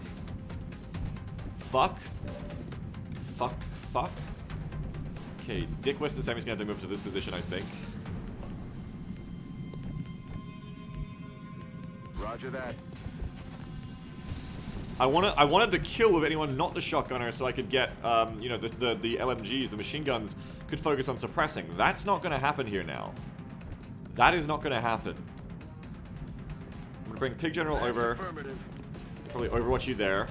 Fuck. Okay, Dick West and Sammy's going to have to move to this position, I think. Roger that. I wanted to kill with anyone not the shotgunner so I could get, you know, the LMGs, the machine guns, could focus on suppressing. That's not going to happen here now. That is not going to happen. I'm going to bring Pig General over. Affirmative. Probably overwatch you there.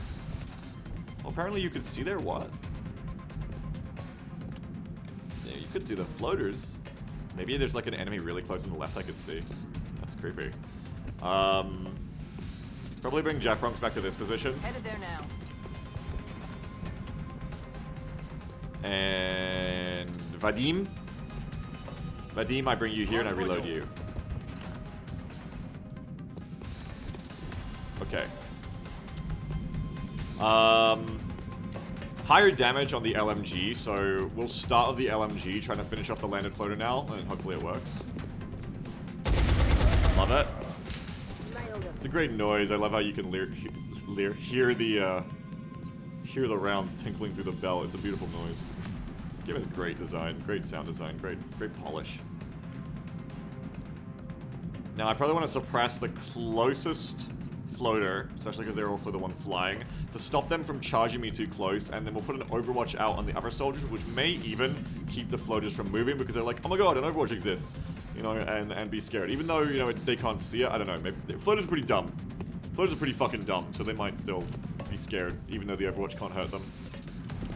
Well, apparently you could see there, what? Yeah, you could see the floaters. Maybe there's like an enemy really close on the left I could see. That's creepy. Probably bring Jeff Runks back to this position. Headed there now. And Vadim. Vadim, I bring you here and I reload you. Okay. Higher damage on the LMG, so we'll start with the LMG, trying to finish off the landed floater now, and hopefully it works. Love it. It's a great noise. I love how you can hear the rounds tinkling through the bell. It's a beautiful noise. Game has great design, great sound design, great polish. Now I probably want to suppress the closest floater, especially because they're also the one flying, to stop them from charging me too close, and then we'll put an overwatch out on the other soldiers, which may even keep the floaters from moving because they're like, oh my god, an overwatch exists, you know, and be scared. Even though, you know, they can't see it, I don't know, maybe floaters are pretty dumb. Floaters are pretty fucking dumb, so they might still be scared, even though the overwatch can't hurt them.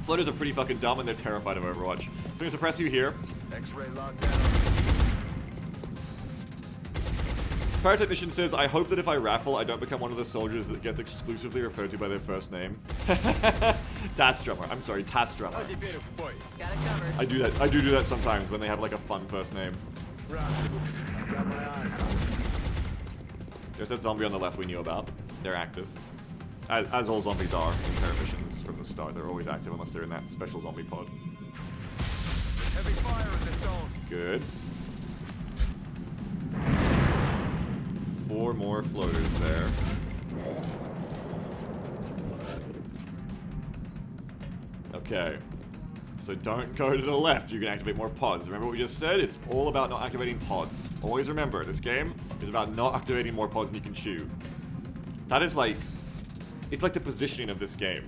Floaters are pretty fucking dumb and they're terrified of overwatch. So I'm gonna suppress you here. X-ray lockdown. Parrot Mission says, I hope that if I raffle, I don't become one of the soldiers that gets exclusively referred to by their first name. Task Drummer. I'm sorry, Task Drummer. Got it covered. I do that. I do that sometimes when they have like a fun first name. Got my eyes. There's that zombie on the left we knew about. They're active. As all zombies are in Terror missions from the start. They're always active unless they're in that special zombie pod. Heavy fire in the zone. Good. 4 more floaters there. Okay. So don't go to the left. You can activate more pods. Remember what we just said? It's all about not activating pods. Always remember, this game is about not activating more pods than you can chew. That is like... It's like the positioning of this game.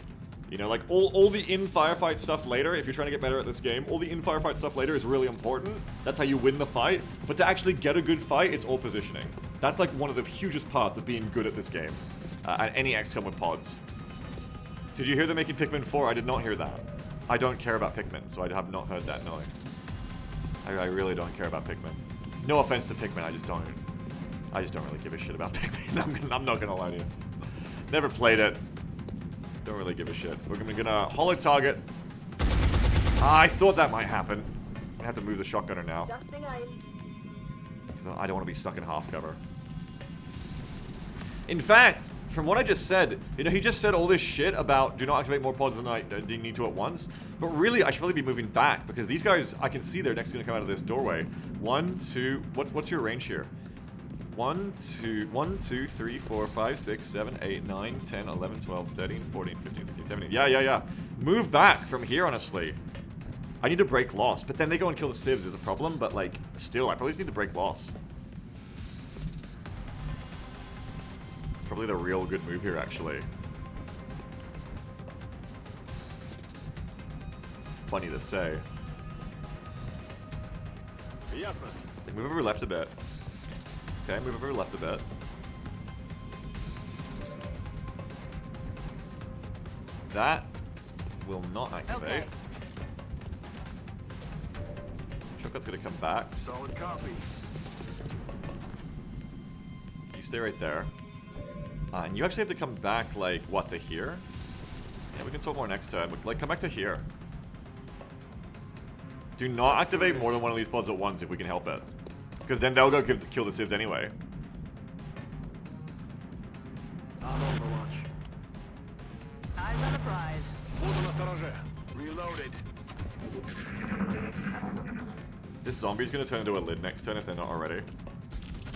You know, like all the in-firefight stuff later, if you're trying to get better at this game, all the in-firefight stuff later is really important. That's how you win the fight. But to actually get a good fight, it's all positioning. That's like one of the hugest parts of being good at this game. At any XCOM with pods. Did you hear they're making Pikmin 4? I did not hear that. I don't care about Pikmin, so I have not heard that, no. I really don't care about Pikmin. No offense to Pikmin, I just don't really give a shit about Pikmin. I'm not gonna lie to you. Never played it. Don't really give a shit. We're gonna holo target. I thought that might happen. I have to move the shotgunner now. Adjusting aim. Because I don't want to be stuck in half cover. In fact, from what I just said, you know, he just said all this shit about do not activate more pods than I need to at once. But really, I should probably be moving back because these guys, I can see they're next going to come out of this doorway. 1, 2, what's your range here? 1, 2, 3, 4, 5, 6, 7, 8, 9, 10, 11, 12, 13, 14, 15, 16, 17. Yeah. Move back from here, honestly. I need to break loss, but then they go and kill the civs is a problem, but like, still, I probably just need to break loss. It's probably the real good move here, actually. Funny to say. Like, move over left a bit. Okay, move over left a bit. That will not activate. Okay. Shotgun's gonna come back. Solid copy. You stay right there. And you actually have to come back, like, what, to here? Yeah, we can swap more next time. Like, come back to here. Do not activate more than one of these pods at once if we can help it. Because then they'll go kill the civs anyway. I'm on the launch. Eyes on the prize. Reloaded. This zombie's gonna turn into a lid next turn if they're not already.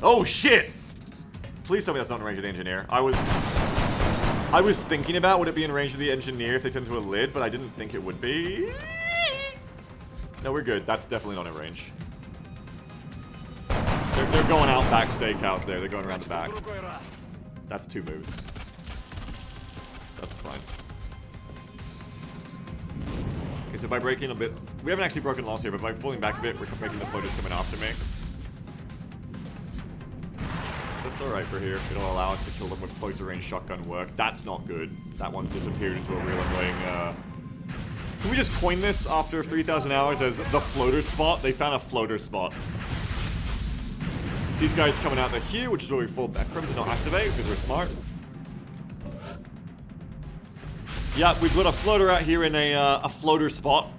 Oh shit! Please tell me that's not in range of the engineer. I was thinking about would it be in range of the engineer if they turn into a lid, but I didn't think it would be. No, we're good. That's definitely not in range. They're going out back stakeouts there. They're going around the back. That's 2 moves. That's fine. Okay, so by breaking a bit... We haven't actually broken loss here, but by falling back a bit, we're making the floaters coming after me. That's alright for here. It'll allow us to kill them with closer range shotgun work. That's not good. That one's disappeared into a real annoying... Can we just coin this after 3,000 hours as the floater spot? They found a floater spot. These guys coming out of here, which is where we fall back from to not activate because we're smart. Yeah, we've got a floater out here in a floater spot.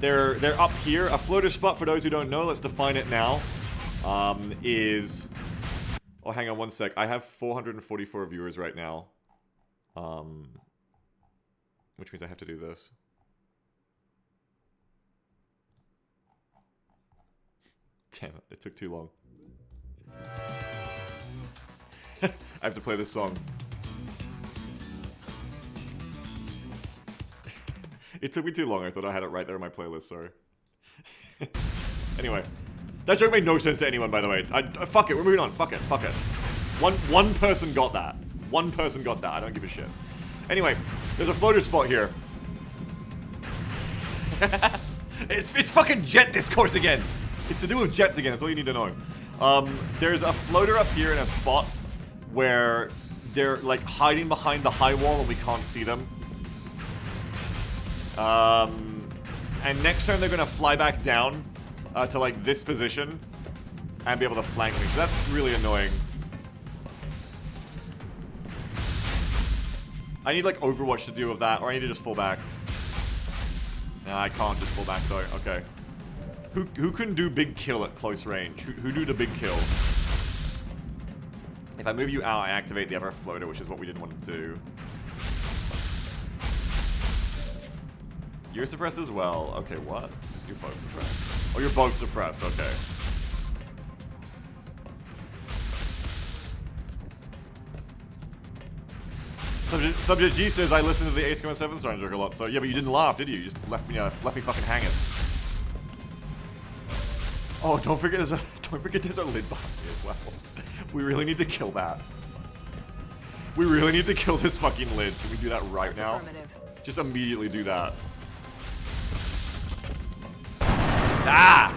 They're up here. A floater spot, for those who don't know, let's define it now. Is... Oh, hang on one sec. I have 444 viewers right now. Which means I have to do this. Damn it, it took too long. I have to play this song. It took me too long. I thought I had it right there in my playlist, sorry. Anyway. That joke made no sense to anyone, by the way. Fuck it, we're moving on. Fuck it. One person got that. One person got that. I don't give a shit. Anyway, there's a floater spot here. It's fucking jet discourse again. It's to do with jets again. That's all you need to know. There's a floater up here in a spot where they're like hiding behind the high wall and we can't see them. And next turn they're gonna fly back down to like this position. and be able to flank me. So that's really annoying. I need like Overwatch to deal with that, or I need to just fall back. Nah, I can't just fall back though. Okay. Who can do big kill at close range? Who do the big kill? If I move you out, I activate the other floater, which is what we didn't want to do. You're suppressed as well. Okay, what? You're both suppressed. Oh, you're both suppressed. Okay. Subject G says I listen to the XCOM 7 Starring joke a lot. So yeah, but you didn't laugh, did you? You just left me fucking hanging. Oh, don't forget there's a lid behind me as well. We really need to kill that. We really need to kill this fucking lid. Can we do that right now? Just immediately do that. Ah!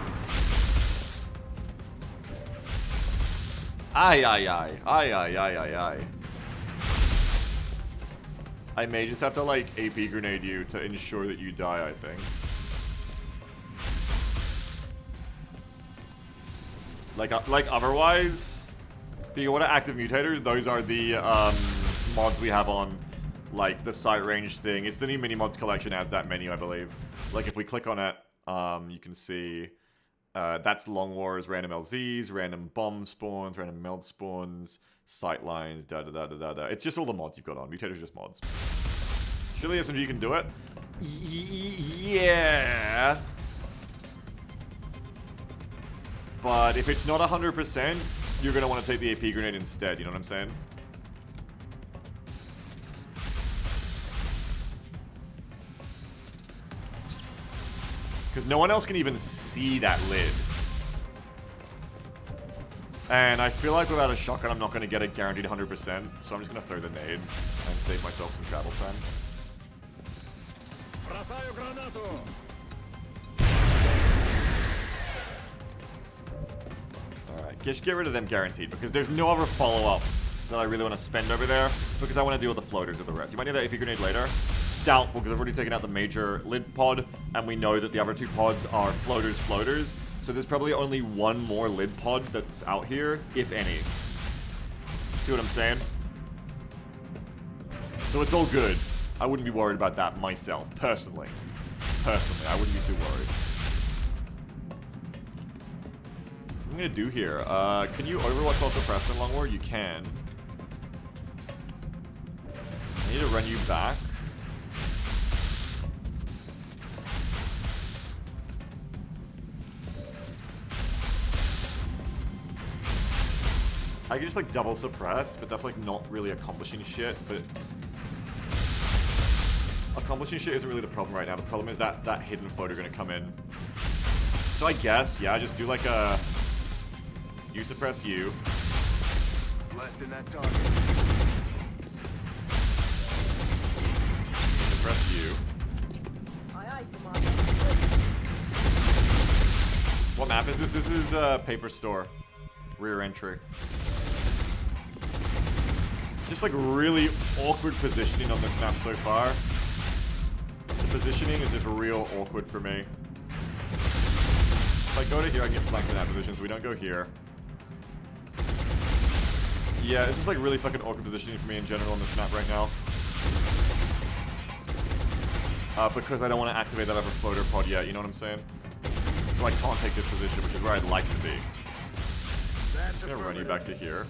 Ay, ay, ay. Ay, ay, ay, ay, ay. I may just have to, like, AP grenade you to ensure that you die, I think. Like otherwise, if you want to active mutators, those are the mods we have on, like, the sight range thing. It's the new mini mods collection adds that menu, I believe. Like, if we click on it, you can see that's Long Wars, random LZs, random bomb spawns, random meld spawns, sight lines, da da da da da da. It's just all the mods you've got on. Mutators are just mods. Surely SMG can do it? Yeah. But if it's not 100%, you're going to want to take the AP grenade instead, you know what I'm saying? Because no one else can even see that lid. And I feel like without a shotgun, I'm not going to get it guaranteed 100%. So I'm just going to throw the nade and save myself some travel time. Alright, just get rid of them guaranteed, because there's no other follow-up that I really want to spend over there, because I want to deal with the floaters with the rest. You might need that AP grenade later. Doubtful, because I've already taken out the major lid pod, and we know that the other two pods are floaters. So there's probably only one more lid pod that's out here, if any. See what I'm saying? So it's all good. I wouldn't be worried about that myself, personally. I wouldn't be too worried. What I'm gonna do here, can you Overwatch while suppressed in Long War? You can. I need to run you back. I can just like double suppress, but that's like not really accomplishing shit, but accomplishing shit isn't really the problem right now. The problem is that that hidden floater gonna come in. So I guess, yeah, just do like a you suppress you. Blessed in that target. Suppress you. What map is this? This is Paper Store. Rear entry. It's just like really awkward positioning on this map so far. The positioning is just real awkward for me. If I go to here, I get flanked in that position, so we don't go here. Yeah, it's just like really fucking awkward positioning for me in general on this map right now. Because I don't want to activate that other floater pod yet, you know what I'm saying? So I can't take this position, which is where I'd like to be. I'm gonna run you back to here.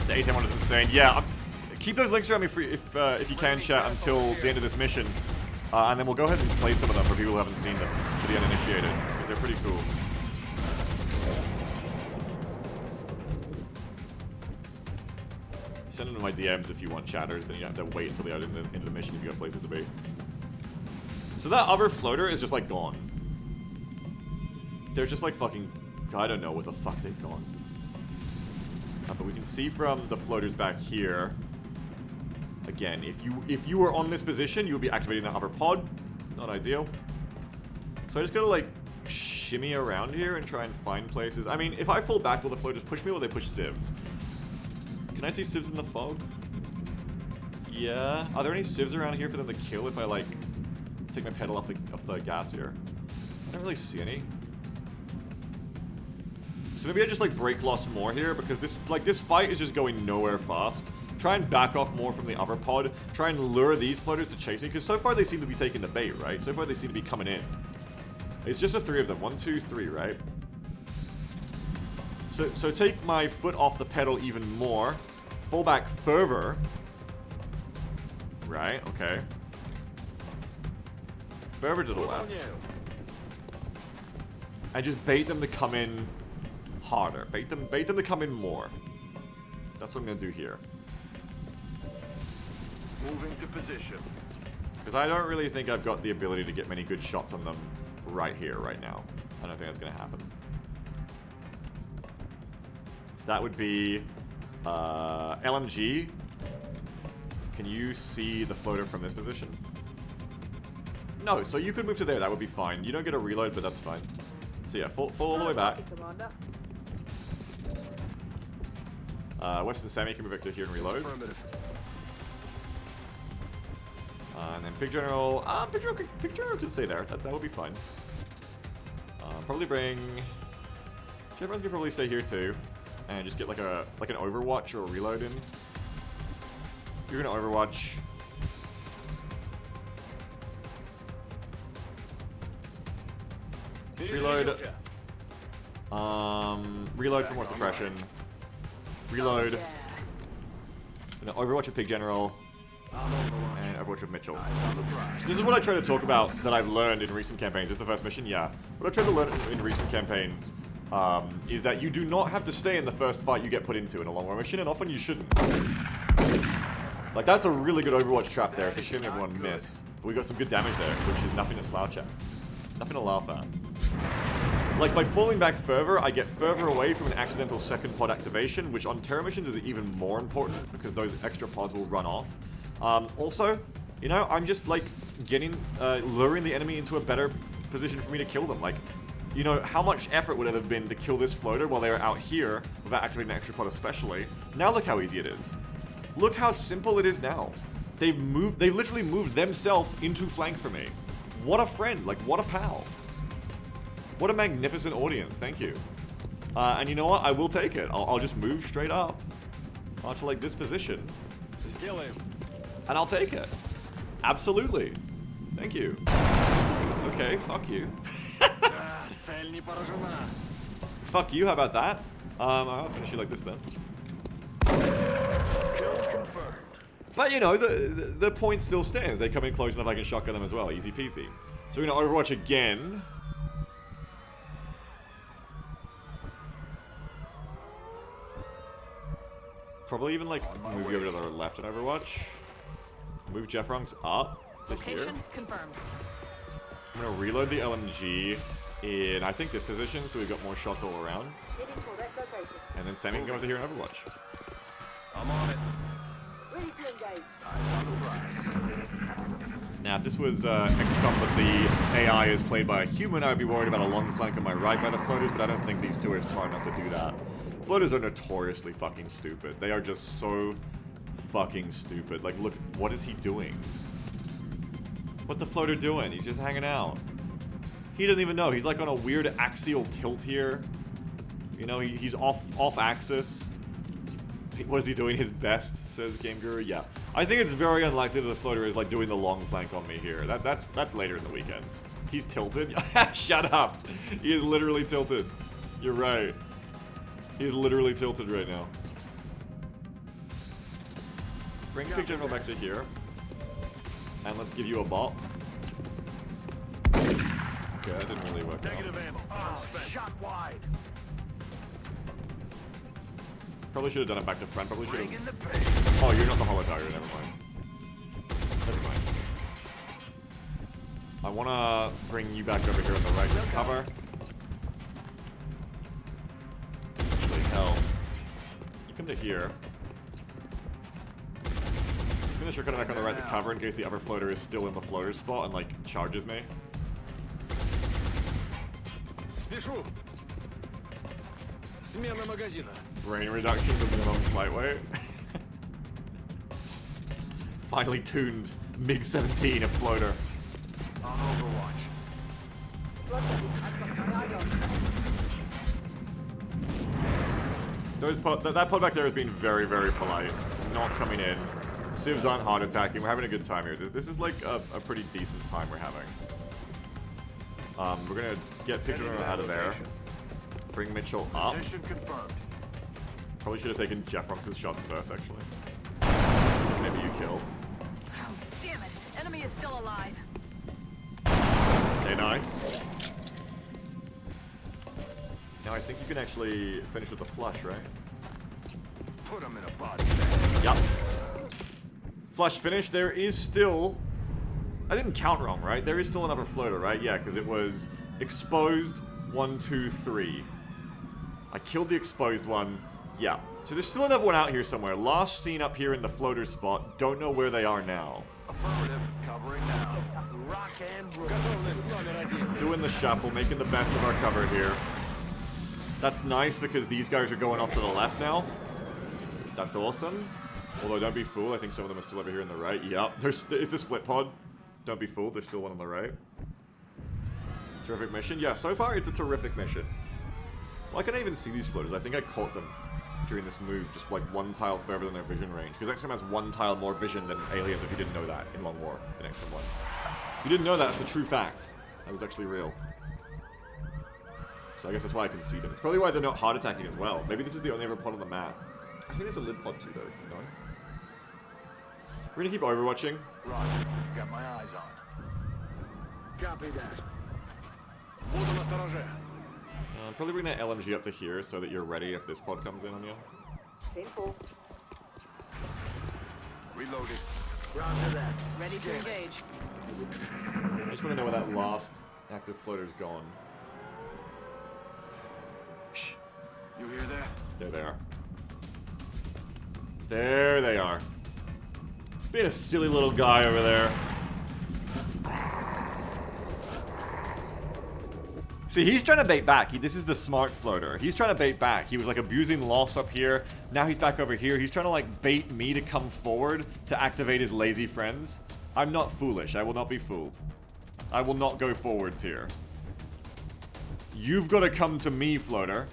The A10 one is insane. Yeah, keep those links around me free if you can, chat, until the end of this mission. And then we'll go ahead and play some of them for people who haven't seen them, for the uninitiated, because they're pretty cool. Send them to my DMs if you want chatters, then you have to wait until the end of the mission if you got places to be. So that other floater is just like gone. They're just like fucking, I don't know what the fuck they've gone. But we can see from the floaters back here. Again, if you were on this position, you would be activating that other pod. Not ideal. So I just gotta like shimmy around here and try and find places. I mean, if I fall back, will the floaters push me or will they push civs? Can I see civs in the fog? Yeah. Are there any civs around here for them to kill if I like take my pedal off the gas here. I don't really see any. So maybe I just like break loss more here because this fight is just going nowhere fast. Try and back off more from the other pod. Try and lure these floaters to chase me because so far they seem to be taking the bait, right? So far they seem to be coming in. It's just the 3 of them. 1, 2, 3, right? So take my foot off the pedal even more. Fall back further. Right, okay. Further to the left. And just bait them to come in harder. Bait them to come in more. That's what I'm gonna do here. Moving to position. Because I don't really think I've got the ability to get many good shots on them right here, right now. I don't think that's gonna happen. So that would be LMG. Can you see the floater from this position? No, so you could move to there, that would be fine. You don't get a reload, but that's fine. So yeah, fall all the way back. Western Sammy can move back to here and reload. And then Big General, Big General can stay there. That would be fine. Probably bring. Everyone's gonna probably stay here too, and just get like an Overwatch or a reload in. You're gonna Overwatch. Reload. Reload for more suppression. Reload. And then Overwatch with Pig General. And Overwatch with Mitchell. So this is what I try to talk about that I've learned in recent campaigns. This is the first mission? Yeah. What I try to learn in recent campaigns is that you do not have to stay in the first fight you get put into in a long-run mission, and often you shouldn't. Like, that's a really good Overwatch trap there. It's a shame everyone missed. But we got some good damage there, which is nothing to slouch at. Nothing to laugh at. Like, by falling back further, I get further away from an accidental second pod activation, which on Terror missions is even more important, because those extra pods will run off. Also, you know, I'm just, like, luring the enemy into a better position for me to kill them. Like, you know, how much effort would it have been to kill this floater while they were out here, without activating an extra pod especially? Now look how easy it is. Look how simple it is now. They've literally moved themselves into flank for me. What a friend, like, what a pal. What a magnificent audience, thank you. And you know what, I will take it. I'll just move straight up onto, like, this position. Still in. And I'll take it. Absolutely. Thank you. Okay, fuck you. Fuck you, how about that? I'll finish you like this then. But you know, the point still stands. They come in close enough I can shotgun them as well. Easy peasy. So we're gonna Overwatch again. Probably even like move you over to the left and Overwatch. Move Jeffronks up to here. Location confirmed. I'm gonna reload the LMG in, I think, this position, so we've got more shots all around. And then Sammy can go over here and Overwatch. I'm on it. Ready to engage. Eyes on the prize. Now, if this was XCOM, but the AI is played by a human, I would be worried about a long flank on my right by the floaters, but I don't think these two are smart enough to do that. Floaters are notoriously fucking stupid. They are just so fucking stupid. Like, look, what is he doing? What the floater doing? He's just hanging out. He doesn't even know. He's like on a weird axial tilt here. You know, he's off axis. What is he doing his best, says Game Guru? Yeah. I think it's very unlikely that the floater is like doing the long flank on me here. That's later in the weekend. He's tilted. Shut up. He is literally tilted. You're right. He's literally tilted right now. Bring Big General back to here. And let's give you a bop. Okay, that didn't really work out. Negative ammo. Shot wide. Probably should have done it back to front. Probably should have. Oh, you're not the holo target. Never mind. Never mind. I want to bring you back over here on the right to cover. Actually, hell. You come to here. I'm gonna shortcut back on the right to cover in case the other floater is still in the floater spot and like charges me. Спешу. Смена магазина. Brain reduction to minimum flight weight. Finally tuned MiG-17 a floater. On Overwatch. Roger. I've got my eyes on. That pod back there has been very, very polite. Not coming in. Civs aren't hard attacking. We're having a good time here. This is like a pretty decent time we're having. We're gonna get Picture out of there. Bring Mitchell up. Mission confirmed. Probably should have taken Jeffrox's shots first, actually. Maybe you kill. Oh, damn it. Enemy is still alive. Okay, nice. Now I think you can actually finish with the flush, right? Put him in a body. Yup. Flush finish. There is still... I didn't count wrong, right? There is still another floater, right? Yeah, because it was exposed 1, 2, 3. I killed the exposed one. Yeah. So there's still another one out here somewhere. Last seen up here in the floater spot. Don't know where they are now. Affirmative. Covering now. Rock and roll. Doing the shuffle, making the best of our cover here. That's nice because these guys are going off to the left now. That's awesome. Although don't be fooled, I think some of them are still over here on the right. Yep, it's a split pod. Don't be fooled, there's still one on the right. Terrific mission. Yeah, so far it's a terrific mission. Why can't I even see these floaters? I think I caught them during this move, just like one tile further than their vision range. Because XCOM has one tile more vision than aliens, if you didn't know that, in Long War, in XCOM 1. If you didn't know that, it's a true fact. That was actually real. So I guess that's why I can see them. It's probably why they're not hard attacking as well. Maybe this is the only other pod on the map. I think there's a lid pod too, though. No? We're gonna keep overwatching. Roger. Got my eyes on. Copy that. Буду настороже. Probably bring that LMG up to here so that you're ready if this pod comes in on you. 10-4. Reloaded. Roger that. Ready to engage. I just want to know where that last active floater's gone. Shh. You hear that? There they are. There they are. Being a silly little guy over there. See, he's trying to bait back. This is the smart floater. He's trying to bait back. He was like abusing loss up here. Now he's back over here. He's trying to like bait me to come forward to activate his lazy friends. I'm not foolish. I will not be fooled. I will not go forwards here. You've got to come to me, floater.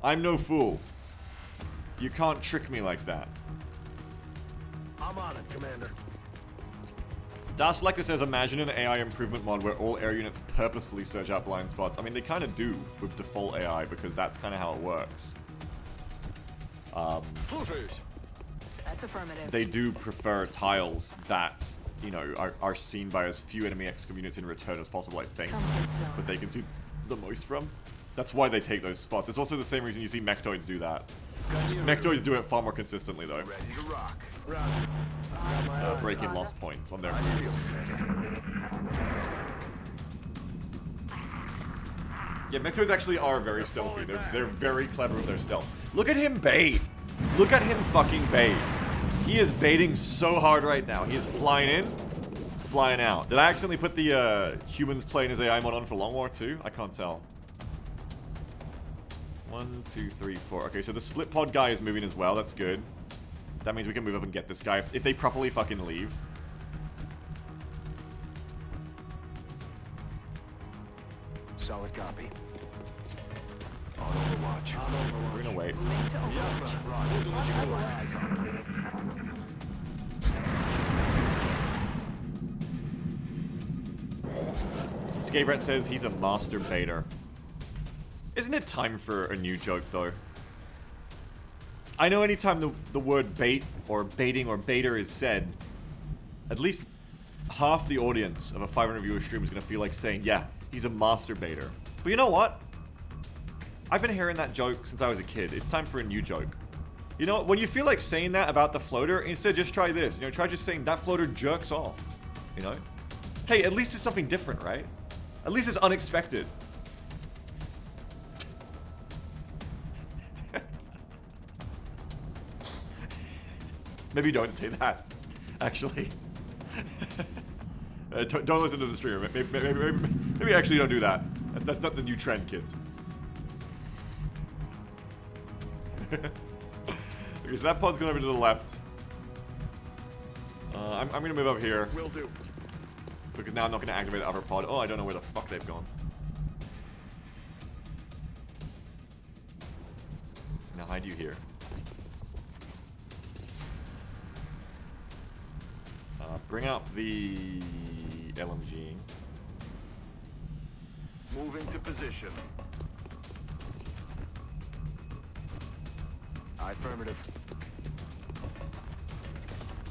I'm no fool. You can't trick me like that. I'm on it, Commander. Das Lecter says, imagine an AI improvement mod where all air units purposefully search out blind spots. I mean, they kind of do with default AI because that's kind of how it works. Слушаюсь. That's affirmative. They do prefer tiles that, you know, are seen by as few enemy XCOM units in return as possible, I think. Comfort zone. But they can see the most from. That's why they take those spots. It's also the same reason you see Mechtoids do that. Mechtoids do it far more consistently, though. Ready to rock. Roger. Breaking loss points on their moves. Yeah, Mechtoids actually are very stealthy. They're very clever with their stealth. Look at him bait. Look at him fucking bait. He is baiting so hard right now. He is flying in, flying out. Did I accidentally put the humans playing as AI mod on for Long War 2? I can't tell. 1, 2, 3, 4. Okay, so the split pod guy is moving as well. That's good. That means we can move up and get this guy if they properly fucking leave. Solid copy. On Overwatch. We're gonna wait. Link to Yes, Overwatch. sir. Roger. Do what you got eyes on. Skabret says he's a master baiter. Isn't it time for a new joke, though? I know anytime the word bait or baiting or baiter is said, at least half the audience of a 500 viewer stream is going to feel like saying, yeah, he's a master baiter. But you know what? I've been hearing that joke since I was a kid. It's time for a new joke. You know, when you feel like saying that about the floater, instead just try this. You know, try just saying that floater jerks off. You know? Hey, at least it's something different, right? At least it's unexpected. Maybe don't say that, actually. Don't listen to the streamer. Maybe actually don't do that. That's not the new trend, kids. Okay, so that pod's going over to the left. I'm going to move up here. Will do. Because now I'm not going to activate the other pod. Oh, I don't know where the fuck they've gone. Now hide you here. Bring up the LMG. Moving to position. Affirmative.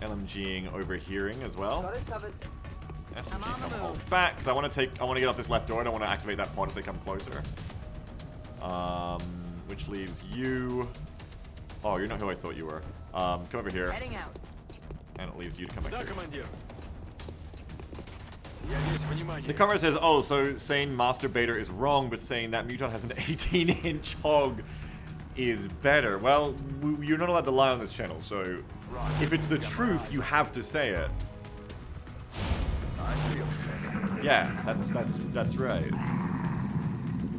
LMGing overhearing as well. Got it covered. SMG, I'm on the come hold move. back, because I want to get off this left door. I don't want to activate that pod if they come closer. Which leaves you. Oh, you're not who I thought you were. Come over here. Heading out. And it leaves you to come back Да, here. командир. Я весь внимание. The comment says, oh, so saying masturbator is wrong, but saying that Muton has an 18-inch hog is better. Well, you're not allowed to lie on this channel, so if it's the truth, you have to say it. I feel it. Yeah, that's right.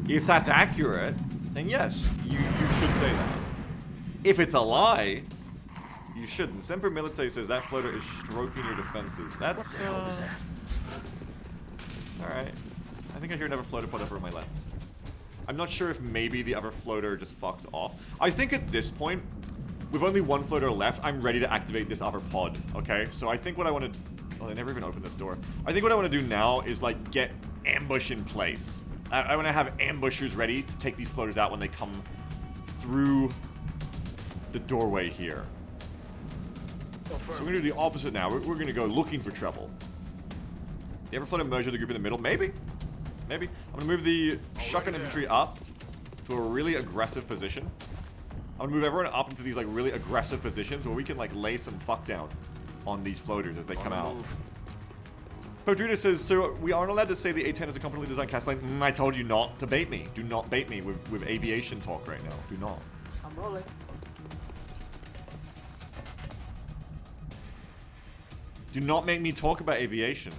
If that's accurate, then yes, you should say that. If it's a lie, you shouldn't. Semper Milite says that floater is stroking your defenses. That's alright. I think I hear another floater pod over on my left. I'm not sure if maybe the other floater just fucked off. I think at this point, with only one floater left, I'm ready to activate this other pod, okay? So I think what I want to... Oh, they never even opened this door. I think what I want to do now is, like, get ambush in place. I want to have ambushers ready to take these floaters out when they come through the doorway here. So we're going to do the opposite now. We're going to go looking for trouble. You ever float a merge of the group in the middle? Maybe. Maybe. I'm going to move the shotgun infantry up to a really aggressive position. I'm going to move everyone up into these, like, really aggressive positions where we can, like, lay some fuck down on these floaters as they come out. Podrita says, so we aren't allowed to say the A-10 is a completely designed cast plane. I told you not to bait me. Do not bait me with aviation talk right now. Do not. I'm rolling. Do not make me talk about aviation.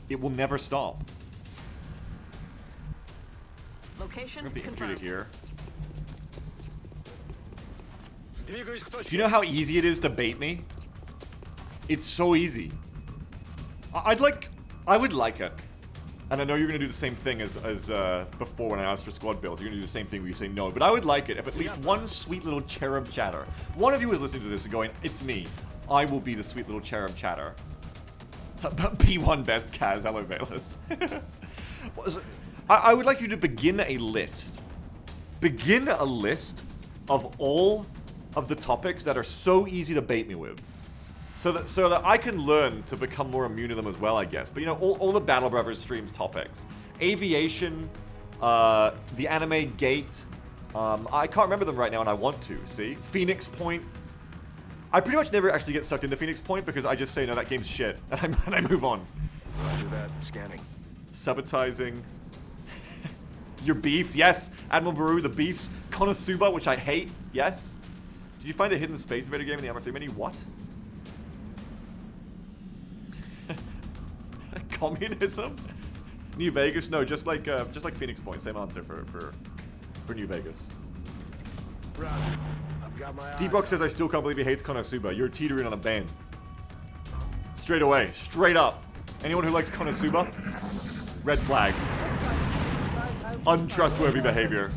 It will never stop. Location Grab the infantry to confirmed. here. Двигаюсь к точке. Do you know how easy it is to bait me? It's so easy. I would like it. And I know you're gonna do the same thing as before when I asked for squad builds. You're gonna do the same thing where you say no. But I would like it if at least one sweet little cherub chatter. One of you is listening to this and going, it's me. I will be the sweet little cherub chatter. P1 best Kaz, hello Valus. I would like you to begin a list. Begin a list of all of the topics that are so easy to bait me with. So that I can learn to become more immune to them as well, I guess. But you know, all the Battle Brothers streams topics. Aviation, the anime Gate, I can't remember them right now and I want to, see? Phoenix Point. I pretty much never actually get sucked into Phoenix Point because I just say, no, that game's shit, and I move on. Roger that. Scanning. Sabotizing. Your beefs, yes. Admiral Baru, the beefs. Konosuba, which I hate, yes. Did you find a hidden space invader game in the Armor 3 menu? What? Communism? New Vegas? No, just like Phoenix Point. Same answer for New Vegas. Roger. I've got my eyes D-Brock says, I still can't believe he hates Konosuba. You're teetering on a ban. Straight away. Straight up. Anyone who likes Konosuba? Red flag. Untrustworthy behavior.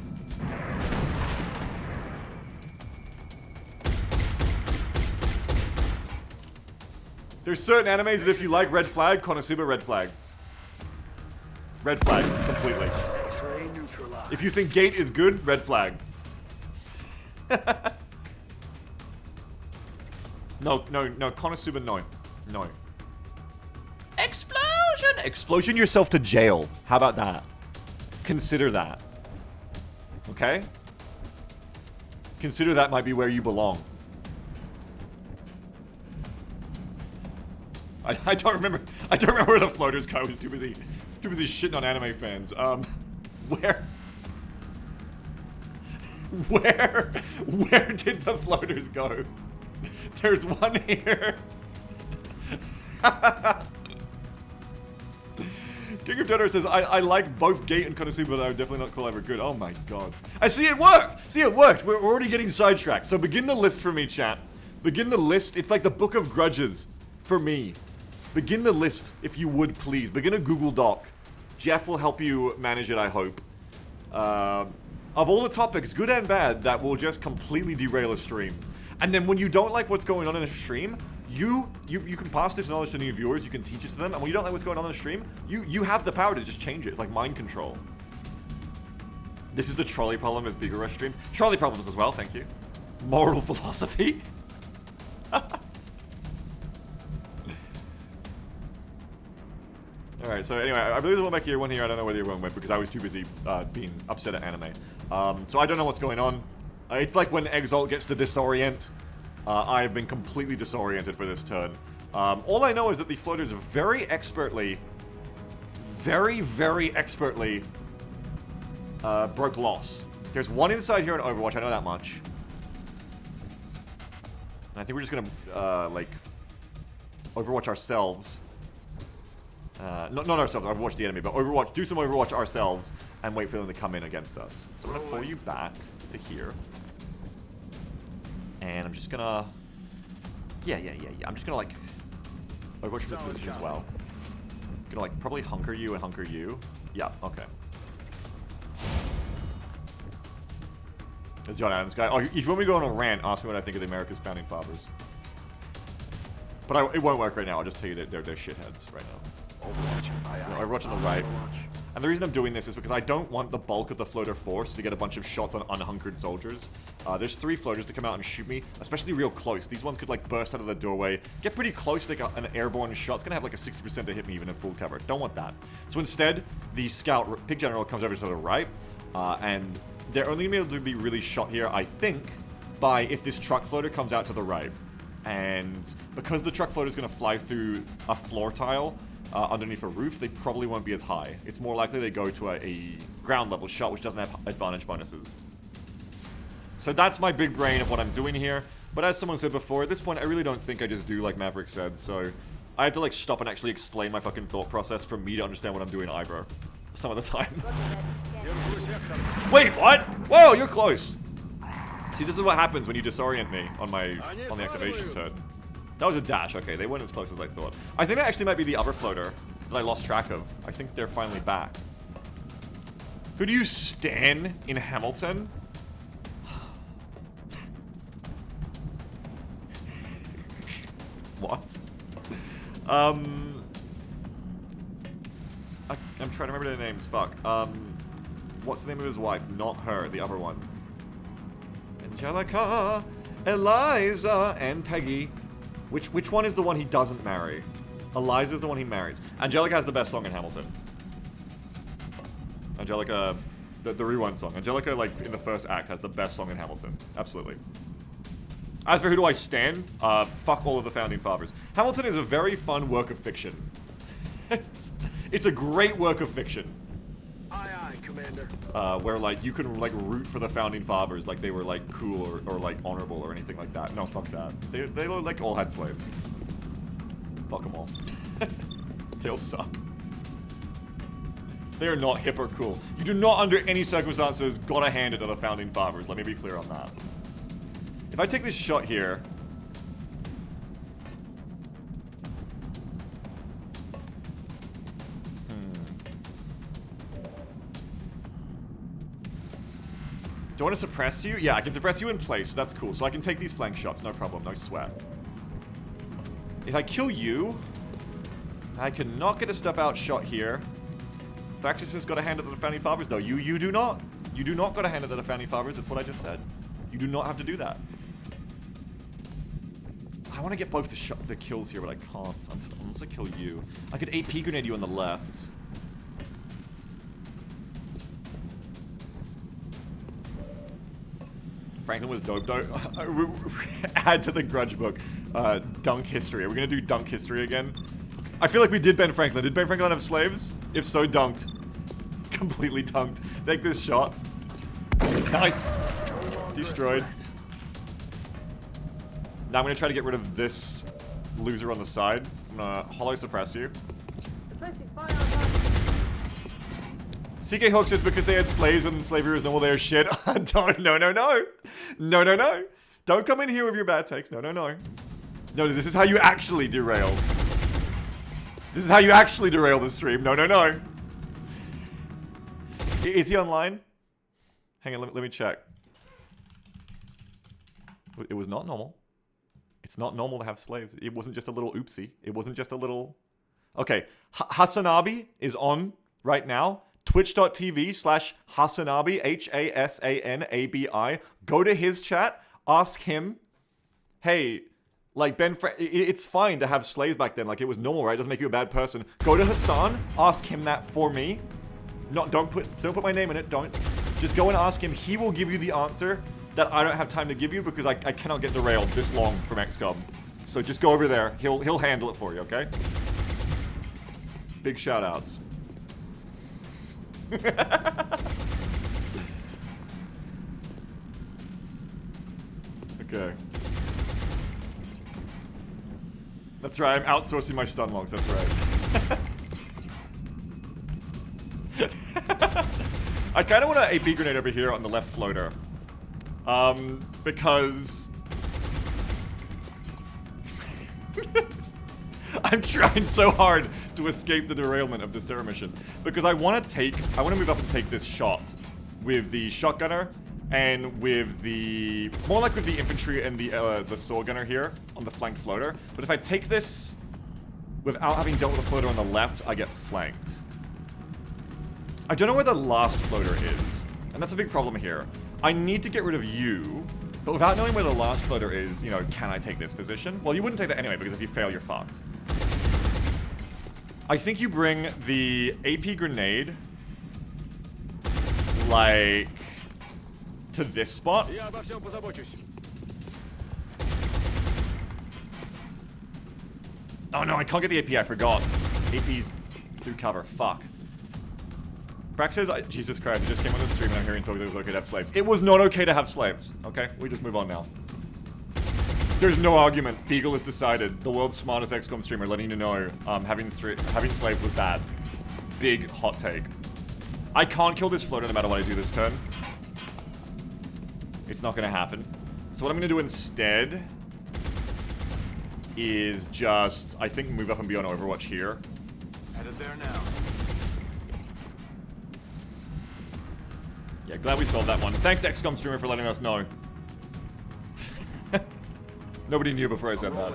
There's certain animes that if you like red flag, Konosuba red flag. Red flag, completely. X-ray neutralized. If you think Gate is good, red flag. No, Konosuba, no. No. Explosion! Explosion yourself to jail. How about that? Consider that. Okay? Consider that might be where you belong. I don't remember where the floaters go. I was too busy shitting on anime fans. Where did the floaters go? There's one here. King of Dodo says, I like both Gate and Konosuba, but I would definitely not call ever good. Oh my god. I see it worked! See, it worked! We're already getting sidetracked. So begin the list for me, chat. Begin the list. It's like the Book of Grudges for me. Begin the list, if you would, please. Begin a Google Doc. Jeff will help you manage it, I hope. Of all the topics, good and bad, that will just completely derail a stream. And then when you don't like what's going on in a stream, you can pass this knowledge to new viewers, you can teach it to them, and when you don't like what's going on in the stream, you have the power to just change it. It's like mind control. This is the trolley problem with Bigger Rush streams. Trolley problems as well, thank you. Moral philosophy. Alright, so anyway, I believe there's one back here, one here, I don't know where the other one went because I was too busy being upset at anime. So I don't know what's going on. It's like when Exalt gets to disorient. I've been completely disoriented for this turn. All I know is that the floaters very expertly, very expertly broke loss. There's one inside here in Overwatch, I know that much. And I think we're just gonna, like, Overwatch ourselves. Not ourselves, Overwatch the enemy, but do some Overwatch ourselves and wait for them to come in against us. So I'm gonna pull you back to here. And I'm just gonna... Yeah. I'm just gonna, like, Overwatch this position as well. Gonna, like, probably hunker you and hunker you. Yeah, okay. The John Adams guy. Oh, if you want me to go on a rant, ask me what I think of the America's Founding Fathers. But it won't work right now. I'll just tell you that they're shitheads right now. Overwatch on the right. And the reason I'm doing this is because I don't want the bulk of the floater force to get a bunch of shots on unhunkered soldiers. There's 3 floaters to come out and shoot me, especially real close. These ones could, like, burst out of the doorway, get pretty close to, like, an airborne shot. It's gonna have, like, a 60% to hit me even in full cover. Don't want that. So instead, the scout pig general comes over to the right, and they're only gonna be able to be really shot here, I think, by if this truck floater comes out to the right. And because the truck floater is gonna fly through a floor tile, underneath a roof, they probably won't be as high. It's more likely they go to a ground level shot, which doesn't have advantage bonuses. So that's my big brain of what I'm doing here. But as someone said before, at this point, I really don't think I just do like Maverick said. So I have to, like, stop and actually explain my fucking thought process for me to understand what I'm doing either. Some of the time. Wait, what? Whoa, you're close. See, this is what happens when you disorient me on the activation turn. That was a dash. Okay, they weren't as close as I thought. I think that actually might be the other floater that I lost track of. I think they're finally back. Who do you stan in Hamilton? What? I'm trying to remember their names. Fuck. What's the name of his wife? Not her, the other one. Angelica, Eliza, and Peggy. Which one is the one he doesn't marry? Eliza's the one he marries. Angelica has the best song in Hamilton. Angelica, the rewind song. Angelica, like, in the first act, has the best song in Hamilton. Absolutely. As for who do I stan? Fuck all of the Founding Fathers. Hamilton is a very fun work of fiction. It's a great work of fiction. Aye, aye, Commander. Where, like, you can, like, root for the Founding Fathers like they were, like, cool or like, honorable or anything like that. No, fuck that. They like, all had slaves. Fuck them all. They all suck. They are not hip or cool. You do not, under any circumstances, gotta hand it to the Founding Fathers. Let me be clear on that. If I take this shot here... Do I want to suppress you? Yeah, I can suppress you in place, so that's cool. So I can take these flank shots, no problem, no sweat. If I kill you, I cannot get a step out shot here. Factious got to hand it to the Founding Fathers, though. You do not. You do not got to hand it to the Founding Fathers, that's what I just said. You do not have to do that. I want to get both the kills here, but I can't unless I kill you. I could AP grenade you on the left. Franklin was dope, though. Add to the grudge book. Dunk history. Are we gonna do dunk history again? I feel like we did Ben Franklin. Did Ben Franklin have slaves? If so, dunked. Completely dunked. Take this shot. Nice. Destroyed. Now I'm gonna try to get rid of this loser on the side. I'm gonna hollow suppress you. Suppressing fire. CK Hawk says because they had slaves when slavery was normal, they're shit. No. Don't come in here with your bad takes. No. No, this is how you actually derail. This is how you actually derail the stream. No, no, no. Is he online? Hang on, let me check. It was not normal. It's not normal to have slaves. It wasn't just a little oopsie. It wasn't just a little... Okay, Hasanabi is on right now. Twitch.tv/Hasanabi, Hasanabi. Go to his chat. Ask him, hey, like it's fine to have slaves back then. Like it was normal, right? It doesn't make you a bad person. Go to Hassan. Ask him that for me. Don't put my name in it. Don't. Just go and ask him. He will give you the answer that I don't have time to give you because I cannot get derailed this long from XCOM. So just go over there. He'll handle it for you, okay? Big shout outs. Okay. That's right, I'm outsourcing my stun logs, that's right. I kind of want an AP grenade over here on the left floater. Because... I'm trying so hard to escape the derailment of this terror mission. Because I want to move up and take this shot with the shotgunner and with the... More like with the infantry and the sword gunner here on the flanked floater. But if I take this without having dealt with the floater on the left, I get flanked. I don't know where the last floater is. And that's a big problem here. I need to get rid of you, but without knowing where the last floater is, you know, can I take this position? Well, you wouldn't take that anyway, because if you fail, you're fucked. I think you bring the AP grenade, like, to this spot. Oh no, I can't get the AP, I forgot. AP's through cover, fuck. Brax says, Jesus Christ, I just came on the stream and I'm hearing talk that it was okay to have slaves. It was not okay to have slaves, okay? We just move on now. There's no argument. Beagle has decided. The world's smartest XCOM streamer letting you know having slaves was bad. Big hot take. I can't kill this floater no matter what I do this turn. It's not gonna happen. So what I'm gonna do instead is just, I think, move up and be on Overwatch here. Headed there now. Yeah, glad we solved that one. Thanks, XCOM streamer, for letting us know. Nobody knew before I said that.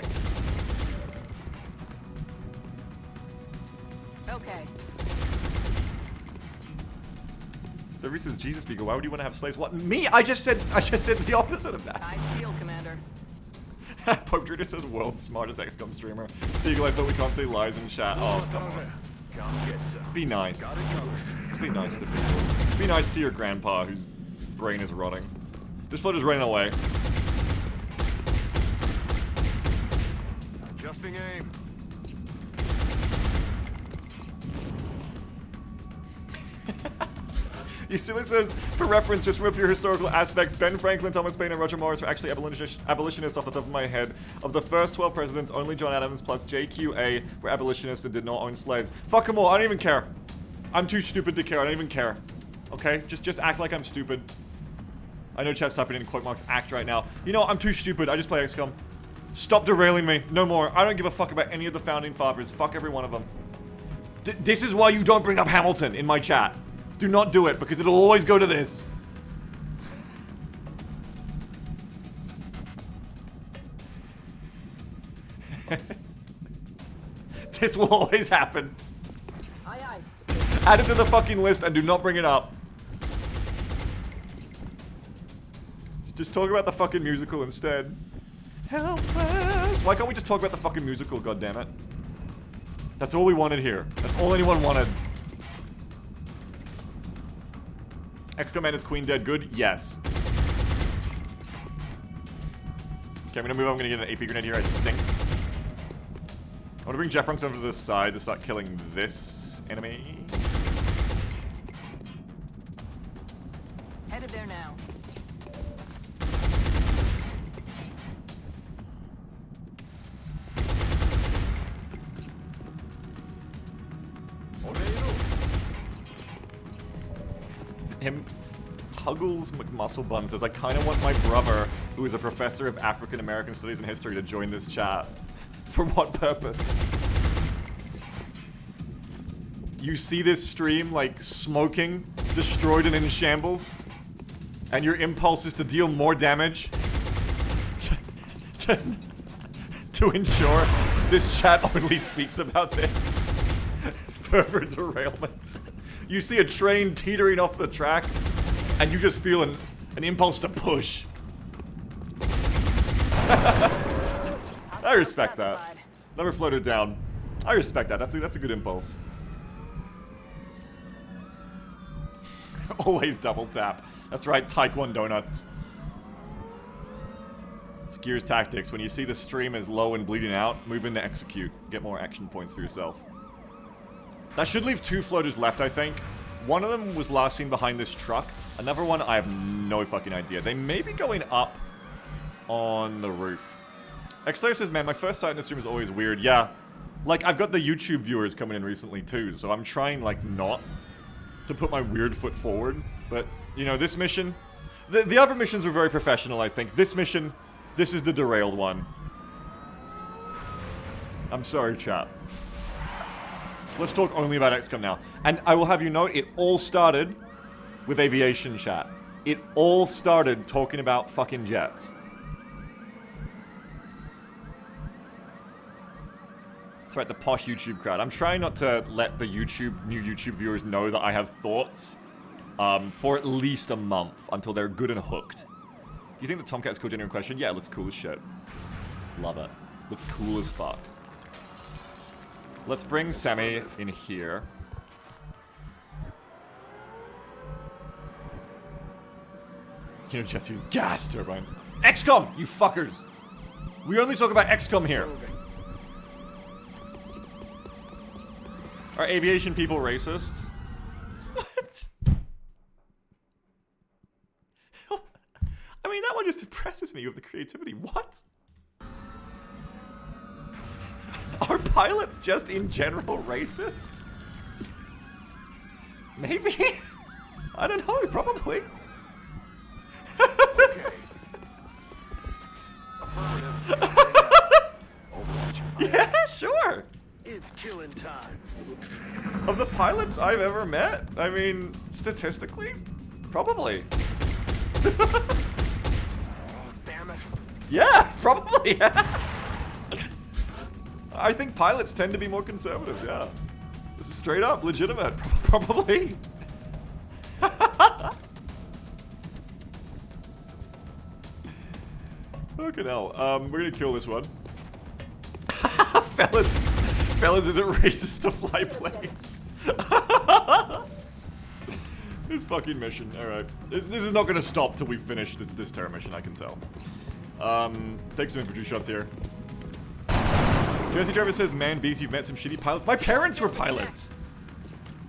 Okay. The Reese says, Jesus, Beagle, why would you want to have slaves? What? Me? I just said the opposite of that. Nice deal, Commander. Pope Druida says, world's smartest XCOM streamer. Beagle, I thought we can't say lies in chat. Oh, come on. Be nice. Be nice to people. Be nice to your grandpa whose brain is rotting. This floater's running away. Adjusting aim. Yusili says, for reference, just rip your historical aspects. Ben Franklin, Thomas Paine, and Roger Morris were actually abolitionists off the top of my head. Of the first 12 presidents, only John Adams plus JQA were abolitionists and did not own slaves. Fuck them all, I don't even care. I'm too stupid to care, I don't even care. Okay? Just act like I'm stupid. I know chat's typing in quote marks act right now. You know, I'm too stupid, I just play XCOM. Stop derailing me, no more. I don't give a fuck about any of the founding fathers. Fuck every one of them. This is why you don't bring up Hamilton in my chat. Do not do it, because it'll always go to this. This will always happen. Aye, aye. Add it to the fucking list and do not bring it up. Just talk about the fucking musical instead. Helpless. Why can't we just talk about the fucking musical, goddammit? That's all we wanted here. That's all anyone wanted. XCOM and his queen dead good? Yes. Okay, I'm gonna move up. I'm gonna get an AP grenade here, I think. I wanna bring Jeff Runks over to the side to start killing this enemy. Headed there now. Him, Tuggles McMusclebun says, I kind of want my brother, who is a professor of African American Studies and History, to join this chat. For what purpose? you see this stream, like, smoking, destroyed and in shambles, and your impulse is to deal more damage to ensure this chat only speaks about this. Further derailment. You see a train teetering off the tracks, and you just feel an impulse to push. I respect that. Never floated down. I respect that. That's a good impulse. Always double tap. That's right, Taekwondo nuts. It's Gears Tactics. When you see the stream is low and bleeding out, move in to execute. Get more action points for yourself. That should leave 2 floaters left, I think. One of them was last seen behind this truck. Another one, I have no fucking idea. They may be going up on the roof. Xlayer says, man, my first sight in the stream is always weird. Yeah. Like, I've got the YouTube viewers coming in recently, too, so I'm trying, like, not to put my weird foot forward. But, you know, this mission... The other missions are very professional, I think. This mission, this is the derailed one. I'm sorry, chat. Let's talk only about XCOM now. And I will have you note, it all started with Aviation, chat. It all started talking about fucking jets. That's right, the posh YouTube crowd. I'm trying not to let the new YouTube viewers know that I have thoughts for at least a month until they're good and hooked. You think the Tomcat is cool, genuine question? Yeah, it looks cool as shit. Love it. Looks cool as fuck. Let's bring Semi in here. You know, Jets use gas turbines. XCOM, you fuckers! We only talk about XCOM here. Are aviation people racist? What? I mean, that one just impresses me with the creativity. What? Are pilots just in general racist? Maybe? I don't know, probably. Okay. Yeah, sure. It's killing time. Of the pilots I've ever met, I mean, statistically, probably. Damn it. Yeah, probably, yeah. I think pilots tend to be more conservative, yeah. This is straight up, legitimate, probably. Fucking hell. We're gonna kill this one. Fellas, is it racist to fly planes? This fucking mission, alright. This is not gonna stop till we finish this terror mission, I can tell. Take some infantry shots here. Jersey Driver says, man, Beast, you've met some shitty pilots. My parents were pilots!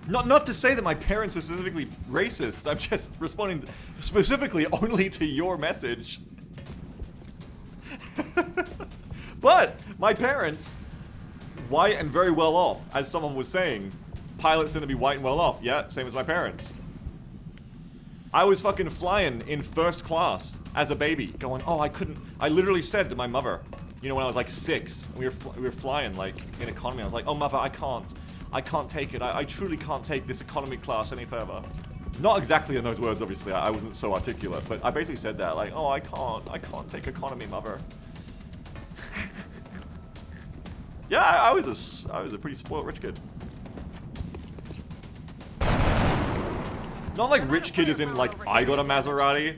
Not to say that my parents were specifically racist. I'm just responding specifically only to your message. But my parents, white and very well off, as someone was saying. Pilots tend to be white and well off. Yeah, same as my parents. I was fucking flying in first class as a baby, going, oh, I literally said to my mother, you know, when I was like 6, we were flying like in economy. I was like, oh mother, I can't take it. I truly can't take this economy class any further. Not exactly in those words, obviously. I wasn't so articulate, but I basically said that, like, oh, I can't take economy, mother. Yeah, I was a pretty spoiled rich kid. Not like rich kid as in like I got a Maserati,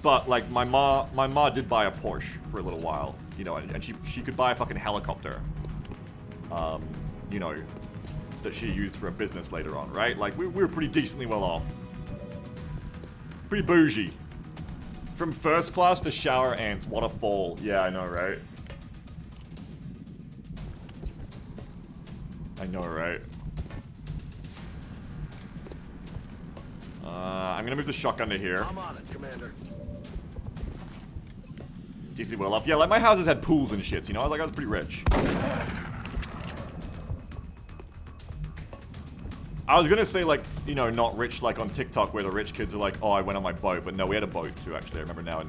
but like my ma did buy a Porsche for a little while, you know, and she could buy a fucking helicopter, you know, that she used for a business later on, right? Like we were pretty decently well off, pretty bougie. From first class to shower ants, what a fall. Yeah, I know, right? I know, right? I'm gonna move the shotgun to here. I'm on it, Commander. DC well off. Yeah, like my houses had pools and shit, you know? I was pretty rich. I was gonna say, like, you know, not rich like on TikTok where the rich kids are like, oh, I went on my boat. But no, we had a boat too, actually. I remember now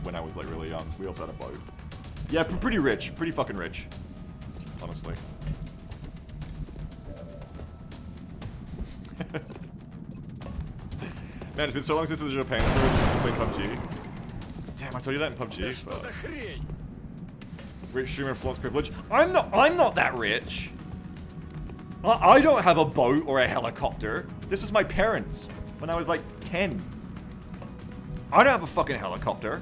when I was like really young. We also had a boat. Yeah, pretty rich. Pretty fucking rich. Honestly. Man, it's been so long since the Japan server just played PUBG. Damn, I told you that in PUBG. But... Rich streamer flaunts privilege. I'm not that rich. I don't have a boat or a helicopter. This was my parents when I was like 10. I don't have a fucking helicopter.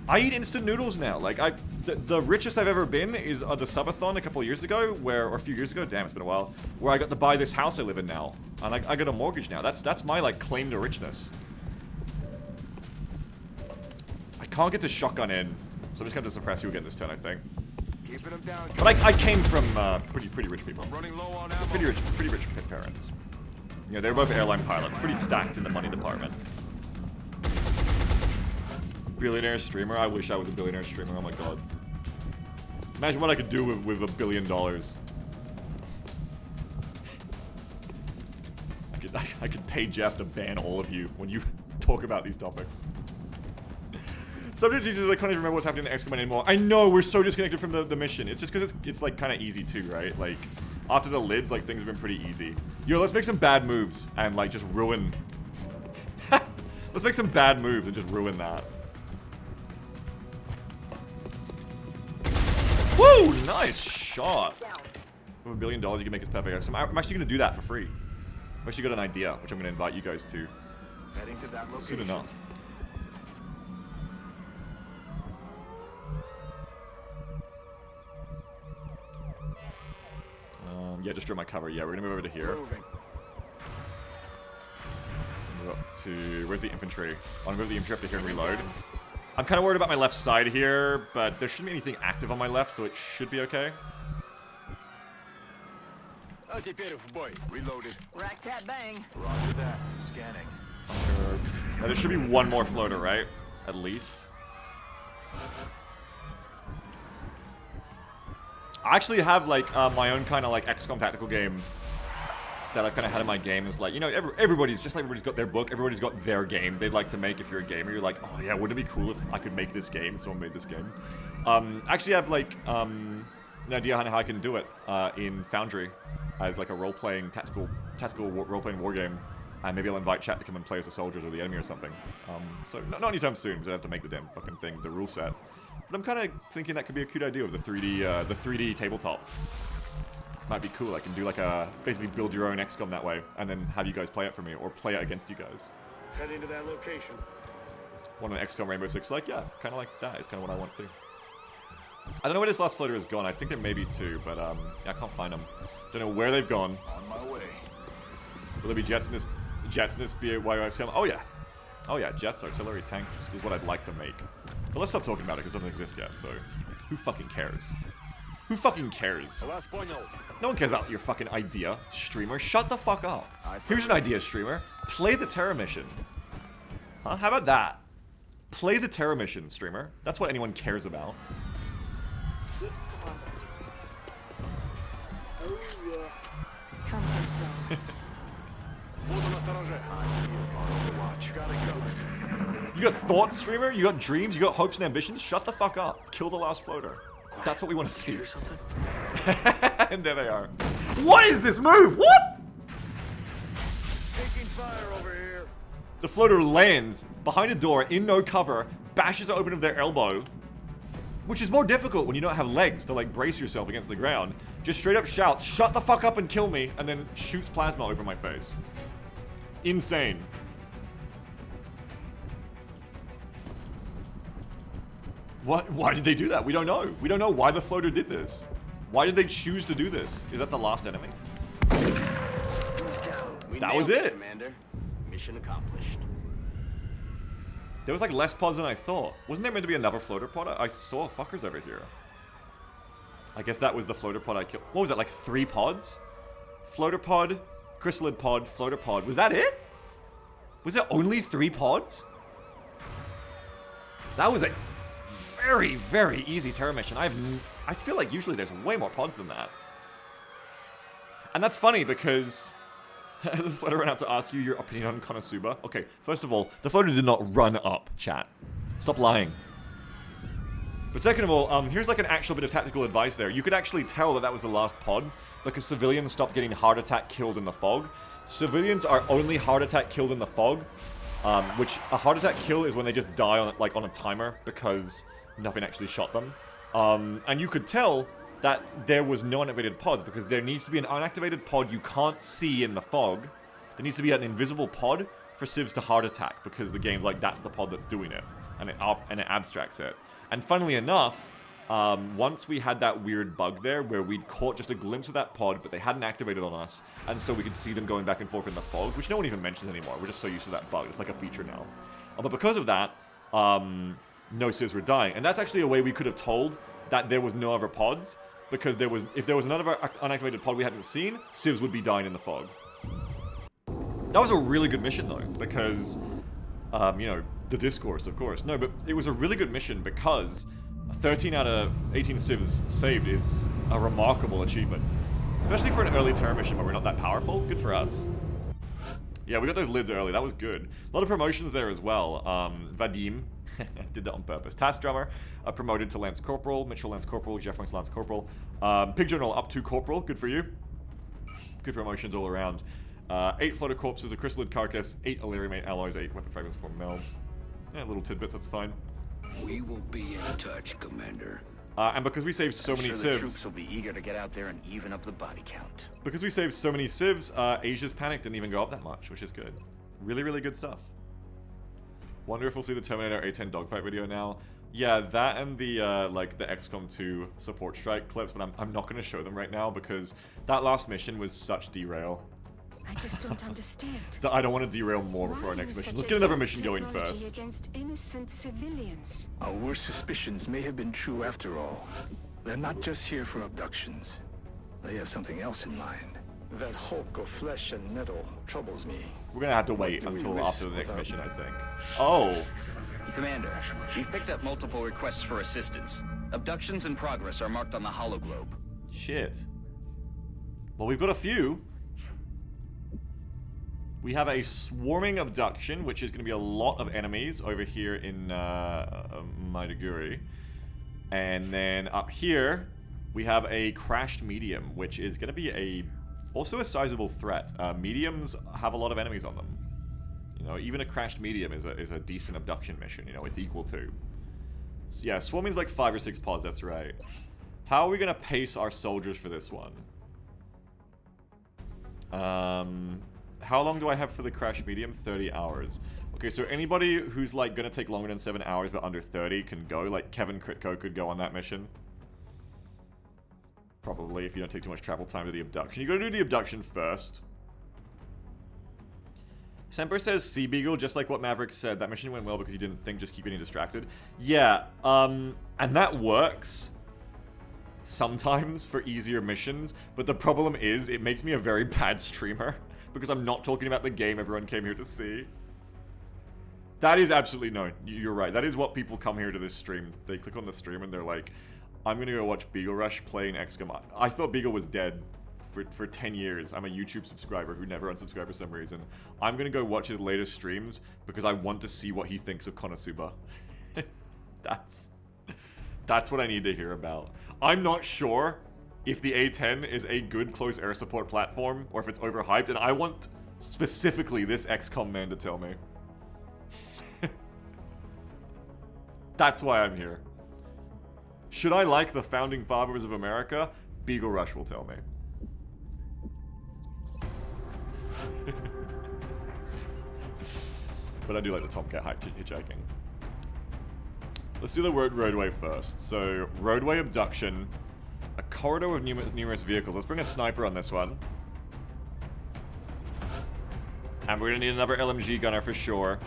I eat instant noodles now. Like, the richest I've ever been is the subathon a couple of years ago, or a few years ago, damn, it's been a while, where I got to buy this house I live in now. And I got a mortgage now. That's my, like, claim to richness. I can't get the shotgun in, so I'm just gonna suppress you again this turn, I think. Keeping them down. But I came from pretty rich people. I'm running low on ammo. Pretty rich parents. You know, they were both airline pilots, pretty stacked in the money department. Billionaire streamer? I wish I was a billionaire streamer, oh my god. Imagine what I could do with $1 billion. I could pay Jeff to ban all of you when you talk about these topics. Subject Jesus, I can't even remember what's happening in XCOM anymore. I know, we're so disconnected from the mission. It's just because it's like kind of easy too, right? Like, after the lids, like, things have been pretty easy. Yo, let's make some bad moves and, like, just ruin... Let's make some bad moves and just ruin that. Woo! Nice shot. With $1 billion, you can make us perfect. So I'm actually going to do that for free. I've actually got an idea, which I'm going to invite you guys to. Heading to that location. Soon enough. Yeah, just draw my cover. Yeah, we're going to move over to here. Moving. Move up to... Where's the infantry? I want to move the infantry up to here and reload. I'm kind of worried about my left side here, but there shouldn't be anything active on my left, so it should be okay. Reloaded. Rack that bang. Roger that. Scanning. Now, there should be one more floater, right? At least. I actually have, like, my own kind of, like, XCOM tactical game that I've kind of had in my game. Is like, you know, everybody's got their book, everybody's got their game they'd like to make. If you're a gamer, you're like, oh yeah, wouldn't it be cool if I could make this game? Someone made this game. Actually, I have, like, an idea on how I can do it in Foundry as, like, a role-playing, tactical role-playing war game. And maybe I'll invite chat to come and play as the soldiers or the enemy or something. So, not anytime soon, because I have to make the damn fucking thing, the rule set. But I'm kind of thinking that could be a cute idea with the 3D tabletop. Might be cool. I can do like a basically build your own XCOM that way, and then have you guys play it for me, or play it against you guys. Heading to that location. Want an XCOM Rainbow Six? Like, yeah, kind of like that is kind of what I want to. I don't know where this last floater has gone. I think there may be two, but yeah, I can't find them. Don't know where they've gone. On my way. Will there be jets in this XCOM? Oh yeah. Oh yeah, jets, artillery, tanks is what I'd like to make. But let's stop talking about it because it doesn't exist yet, so who fucking cares? Who fucking cares? No one cares about your fucking idea, streamer. Shut the fuck up. Here's an idea, streamer. Play the terror mission. Huh? How about that? Play the terror mission, streamer. That's what anyone cares about. Yes, Commander. Oh, yeah. Comfort zone. You got thoughts, streamer? You got dreams? You got hopes and ambitions? Shut the fuck up. Kill the last floater. That's what we want to see. Or something. And there they are. What is this move? What? Taking fire over here. The floater lands behind a door in no cover, bashes it open with their elbow, which is more difficult when you don't have legs to like brace yourself against the ground. Just straight up shouts, "Shut the fuck up and kill me," and then shoots plasma over my face. Insane. What? Why did they do that? We don't know. We don't know why the floater did this. Why did they choose to do this? Is that the last enemy? That was it. Commander. Mission accomplished. There was like less pods than I thought. Wasn't there meant to be another floater pod? I saw fuckers over here. I guess that was the floater pod I killed. What was that, like 3 pods? Floater pod, Chrysalid pod, floater pod. Was that it? Was there only 3 pods? That was a very, very easy terror mission. I feel like usually there's way more pods than that. And that's funny because the floater ran out to ask you your opinion on Konosuba. Okay, first of all, the floater did not run up, chat. Stop lying. But second of all, here's like an actual bit of tactical advice there. You could actually tell that that was the last pod because civilians stopped getting heart attack killed in the fog. Civilians are only heart attack killed in the fog, which a heart attack kill is when they just die on like on a timer because nothing actually shot them. And you could tell that there was no unactivated pods because there needs to be an unactivated pod you can't see in the fog. There needs to be an invisible pod for civs to heart attack because the game's like, that's the pod that's doing it, and it abstracts it. And funnily enough, once we had that weird bug there where we'd caught just a glimpse of that pod, but they hadn't activated on us, and so we could see them going back and forth in the fog, which no one even mentions anymore. We're just so used to that bug. It's like a feature now. But because of that, no civs were dying. And that's actually a way we could have told that there was no other pods, because if there was another unactivated pod we hadn't seen, civs would be dying in the fog. That was a really good mission though, because, you know, the discourse, of course. No, but it was a really good mission because 13 out of 18 civs saved is a remarkable achievement. Especially for an early terror mission where we're not that powerful. Good for us. Yeah, we got those lids early. That was good. A lot of promotions there as well. Vadim did that on purpose. Task Drummer promoted to Lance Corporal. Mitchell Lance Corporal. Jeff Ranks Lance Corporal. Pig General up to Corporal. Good for you. Good promotions all around. 8 floater corpses, a Chrysalid carcass, 8 Illyrium, 8 alloys, 8 weapon fragments for Mel. Yeah, little tidbits, that's fine. We will be in touch, Commander. And because we saved so many The civs... troops will be eager to get out there and even up the body count. Because we saved so many civs, Asia's panic didn't even go up that much, which is good. Really, really good stuff. Wonder if we'll see the Terminator A10 dogfight video now. Yeah, that and the, like, the XCOM 2 support strike clips, but I'm not going to show them right now because that last mission was such derail. I just don't understand. That I don't want to derail more before our next mission. Let's get another mission going first. Against innocent civilians. Our worst suspicions may have been true after all. They're not just here for abductions. They have something else in mind. That hulk of flesh and metal troubles me. We're gonna have to wait until after the next mission, I think. Oh! Commander, we've picked up multiple requests for assistance. Abductions in progress are marked on the hologlobe. Shit. Well, we've got a few. We have a swarming abduction, which is going to be a lot of enemies over here in Maiduguri. And then up here, we have a crashed medium, which is going to be also a sizable threat. Mediums have a lot of enemies on them. You know, even a crashed medium is a decent abduction mission. You know, it's equal to. So yeah, swarming's like 5 or 6 pods. That's right. How are we going to pace our soldiers for this one? How long do I have for the crash medium? 30 hours. Okay, so anybody who's like gonna take longer than 7 hours but under 30 can go. Like Kevin Kritko could go on that mission. Probably, if you don't take too much travel time to the abduction. You gotta do the abduction first. Semper says Sea Beagle, just like what Maverick said. That mission went well because you didn't think, just keep getting distracted. Yeah, and that works sometimes for easier missions, but the problem is it makes me a very bad streamer. Because I'm not talking about the game everyone came here to see. That is absolutely no. You're right. That is what people come here to this stream. They click on the stream and they're like, I'm gonna go watch Beagle Rush playing XCOM. I thought Beagle was dead for 10 years. I'm a YouTube subscriber who never unsubscribed for some reason. I'm gonna go watch his latest streams because I want to see what he thinks of Konosuba. That's what I need to hear about. I'm not sure if the A10 is a good close air support platform, or if it's overhyped, and I want specifically this XCOM man to tell me. That's why I'm here. Should I like the founding fathers of America? Beagle Rush will tell me. But I do like the Tomcat hitchhiking. Let's do the roadway first. So, roadway abduction. A corridor with numerous vehicles. Let's bring a sniper on this one. And we're gonna need another LMG gunner for sure.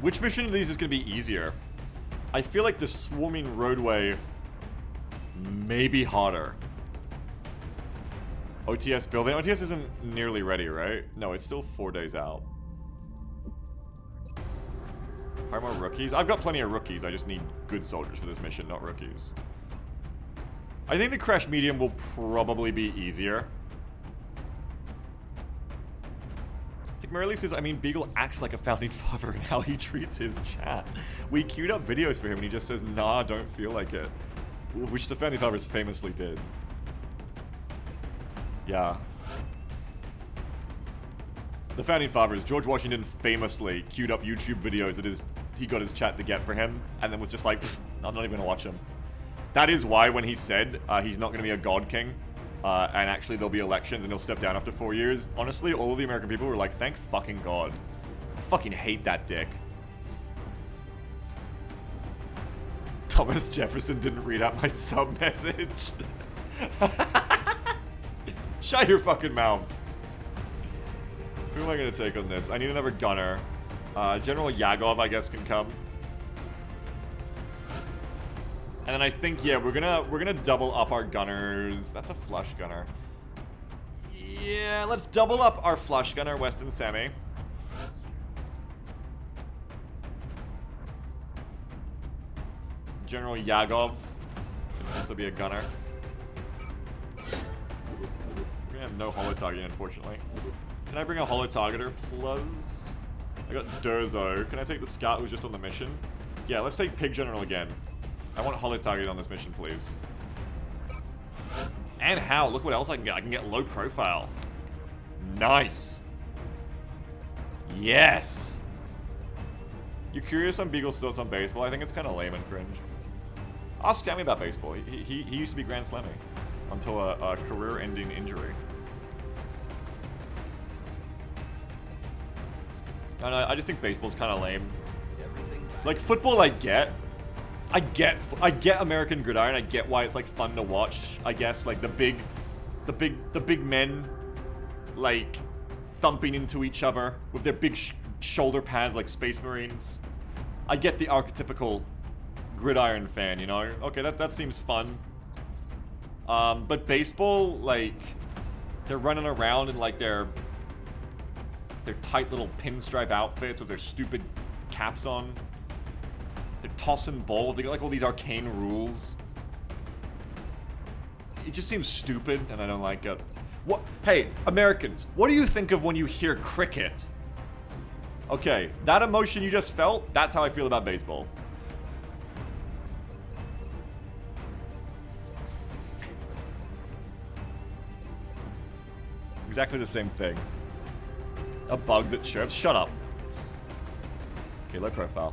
Which mission of these is gonna be easier? I feel like the swarming roadway may be harder. OTS building. OTS isn't nearly ready, right? No, it's still 4 days out. Hire more rookies? I've got plenty of rookies. I just need good soldiers for this mission, not rookies. I think the crash medium will probably be easier. I think Merrily says, I mean, Beagle acts like a founding father in how he treats his chat. We queued up videos for him and he just says, nah, don't feel like it. Which the Founding Fathers famously did. Yeah. The Founding Fathers, George Washington famously queued up YouTube videos that he got his chat to get for him, and then was just like, I'm not even gonna watch them. That is why when he said he's not gonna be a god king, and actually there'll be elections and he'll step down after 4 years, honestly, all of the American people were like, thank fucking God. I fucking hate that dick. Thomas Jefferson didn't read out my sub message. Shut your fucking mouths. Who am I gonna take on this? I need another gunner. General Yagov, I guess, can come. And then I think, yeah, we're gonna double up our gunners. That's a flush gunner. Yeah, let's double up our flush gunner, Weston Semi. General Yagov can also be a gunner. We're gonna have no holo targeting, unfortunately. Can I bring a holo targeter, plus? I got Durzo. Can I take the scout who's just on the mission? Yeah, let's take Pig General again. I want holo targeting on this mission, please. And how? Look what else I can get. I can get low profile. Nice. Yes. You curious on Beagle's thoughts on baseball? I think it's kind of lame and cringe. Ask Tammy about baseball. He used to be Grand Slamming until a career-ending injury. I don't know, I just think baseball's kind of lame. Like football, I get American Gridiron. I get why it's like fun to watch. I guess like the big men like thumping into each other with their big shoulder pads like Space Marines. I get the archetypical Gridiron fan, you know? Okay, that seems fun. But baseball, like, they're running around in like their tight little pinstripe outfits with their stupid caps on. They're tossing balls. They got like all these arcane rules. It just seems stupid, and I don't like it. What? Hey, Americans, what do you think of when you hear cricket? Okay, that emotion you just felt, that's how I feel about baseball. Exactly the same thing. A bug that chirps. Shut up. Okay, low profile.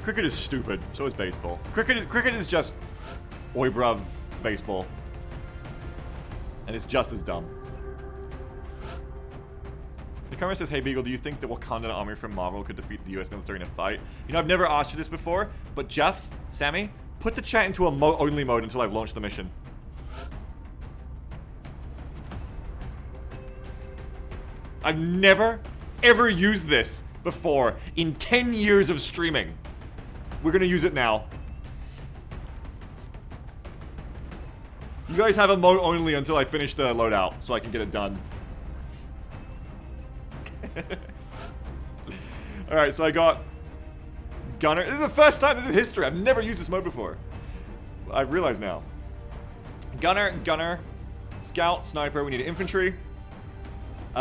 Cricket is stupid. So is baseball. Cricket is just oi bruv baseball. And it's just as dumb. The camera says, hey Beagle, do you think the Wakandan army from Marvel could defeat the US military in a fight? You know, I've never asked you this before, but Jeff, Sammy, put the chat into a only mode until I've launched the mission. I've never, ever used this before in 10 years of streaming. We're gonna use it now. You guys have a mode only until I finish the loadout, so I can get it done. Alright, so I got Gunner. This is the first time, this is history. I've never used this mode before. I've realized now. Gunner, Scout, Sniper. We need infantry.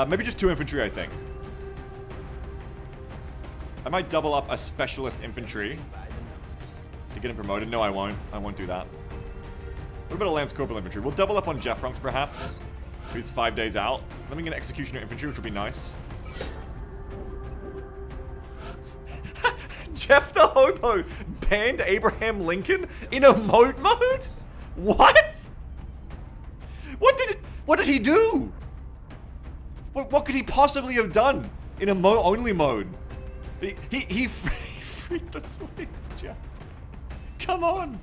Maybe just 2 infantry, I think. I might double up a specialist infantry to get him promoted. No, I won't. I won't do that. What about a Lance Corporal infantry? We'll double up on Jeff Runks, perhaps. He's 5 days out. Let me get an Executioner infantry, which will be nice. Jeff the Hobo banned Abraham Lincoln in emote mode? What? What did he do? What could he possibly have done in emote only mode? He freed the slaves, Jeff. Come on.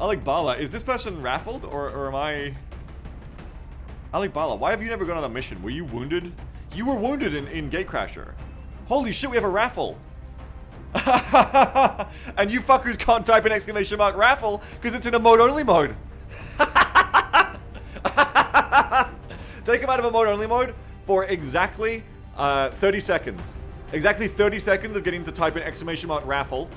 Alec Bala, is this person raffled or am I? Alec Bala, why have you never gone on a mission? Were you wounded? You were wounded in Gatecrasher. Holy shit, we have a raffle. And you fuckers can't type an exclamation mark raffle because it's in a mode only mode. Take him out of a mode only mode for exactly 30 seconds. Exactly 30 seconds of getting to type an exclamation mark raffle.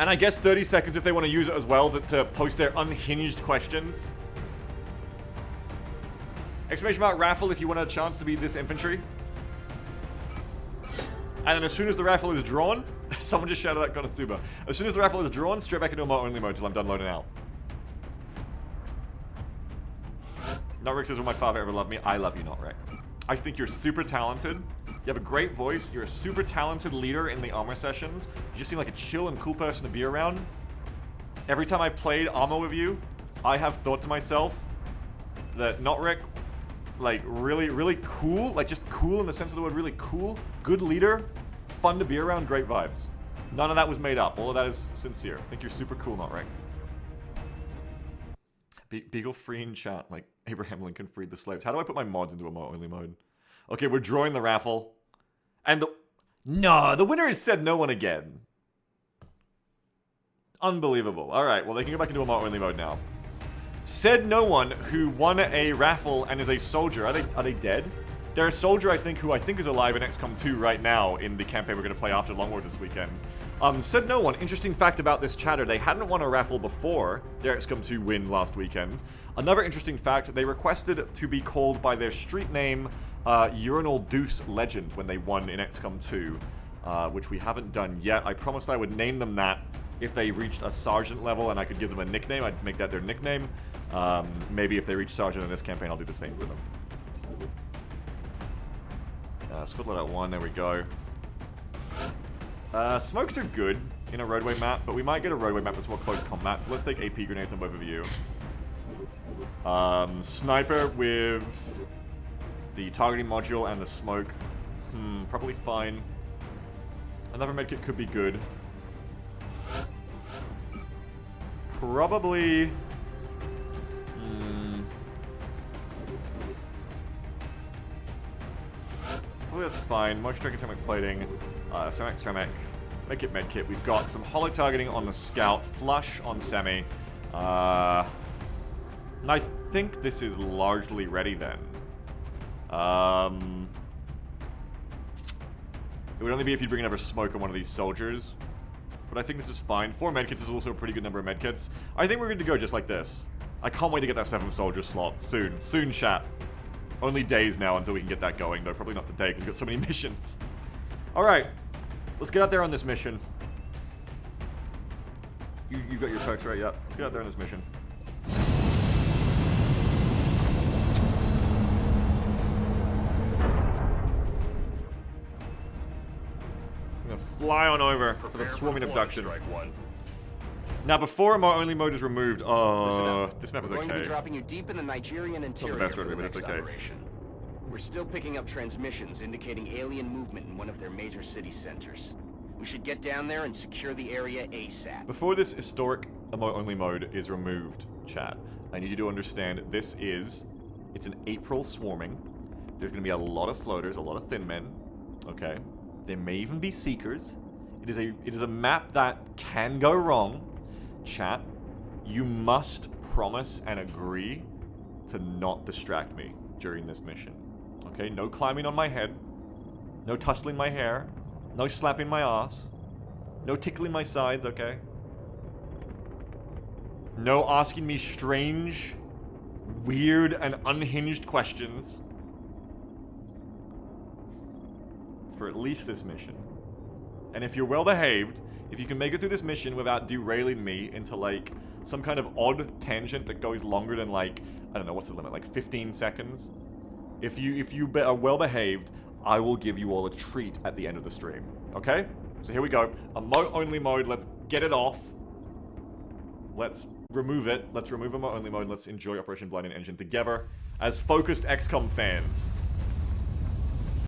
And I guess 30 seconds if they want to use it as well to post their unhinged questions. Exclamation mark raffle if you want a chance to be this infantry. And then as soon as the raffle is drawn, someone just shouted that Konosuba. As soon as the raffle is drawn, straight back into a only mode till I'm done loading out. Notrick says, will my father ever love me? I love you, Notrick. I think you're super talented. You have a great voice. You're a super talented leader in the armor sessions. You just seem like a chill and cool person to be around. Every time I played armor with you, I have thought to myself that Notrick, like, really cool. Like, just cool in the sense of the word, really cool. Good leader. Fun to be around. Great vibes. None of that was made up. All of that is sincere. I think you're super cool, Notrick. Beagle free in chat, like Abraham Lincoln freed the slaves. How do I put my mods into a only mode? Okay, we're drawing the raffle. And the winner is said no one again. Unbelievable. Alright, well they can go back into a only mode now. Said no one who won a raffle and is a soldier. Are they dead? They're a soldier, I think, who I think is alive in XCOM 2 right now in the campaign we're going to play after Longward this weekend. Said no one. Interesting fact about this chatter, they hadn't won a raffle before their XCOM 2 win last weekend. Another interesting fact, they requested to be called by their street name, Urinal Deuce Legend, when they won in XCOM 2, which we haven't done yet. I promised I would name them that if they reached a sergeant level and I could give them a nickname. I'd make that their nickname. Maybe if they reach sergeant in this campaign, I'll do the same for them. Squadlet at 1, there we go. Smokes are good in a roadway map, but we might get a roadway map that's more close combat, so let's take AP grenades on both of you. Sniper with the targeting module and the smoke. Probably fine. Another medkit could be good. Probably... Probably that's fine. Motion tracking, ceramic plating, ceramic, medkit. We've got some holo targeting on the scout, flush on semi. And I think this is largely ready then. It would only be if you bring another smoke on one of these soldiers. But I think this is fine. 4 medkits is also a pretty good number of medkits. I think we're good to go just like this. I can't wait to get that 7th soldier slot soon. Soon, chat. Only days now until we can get that going, though. Probably not today, because we've got so many missions. Alright. Let's get out there on this mission. You got your perks right? Yep. Let's get out there on this mission. I'm gonna fly on over for the swarming abduction. Now, before only mode is removed, this map is okay. We're going to be dropping you deep in the Nigerian interior best for roadway, the but it's next okay. operation. We're still picking up transmissions indicating alien movement in one of their major city centers. We should get down there and secure the area ASAP. Before this historic only mode is removed, chat, I need you to understand it's an April swarming. There's going to be a lot of floaters, a lot of thin men, okay? There may even be seekers. It is a map that can go wrong. Chat, you must promise and agree to not distract me during this mission. Okay? No climbing on my head. No tussling my hair. No slapping my ass. No tickling my sides, okay? No asking me strange, weird, and unhinged questions. For at least this mission. And if you're well behaved, if you can make it through this mission without derailing me into, like, some kind of odd tangent that goes longer than, like, I don't know, what's the limit, like 15 seconds? If you are well behaved, I will give you all a treat at the end of the stream. Okay? So here we go. Only mode, let's get it off. Let's remove it. Let's remove only mode. Let's enjoy Operation Blinding Engine together as focused XCOM fans.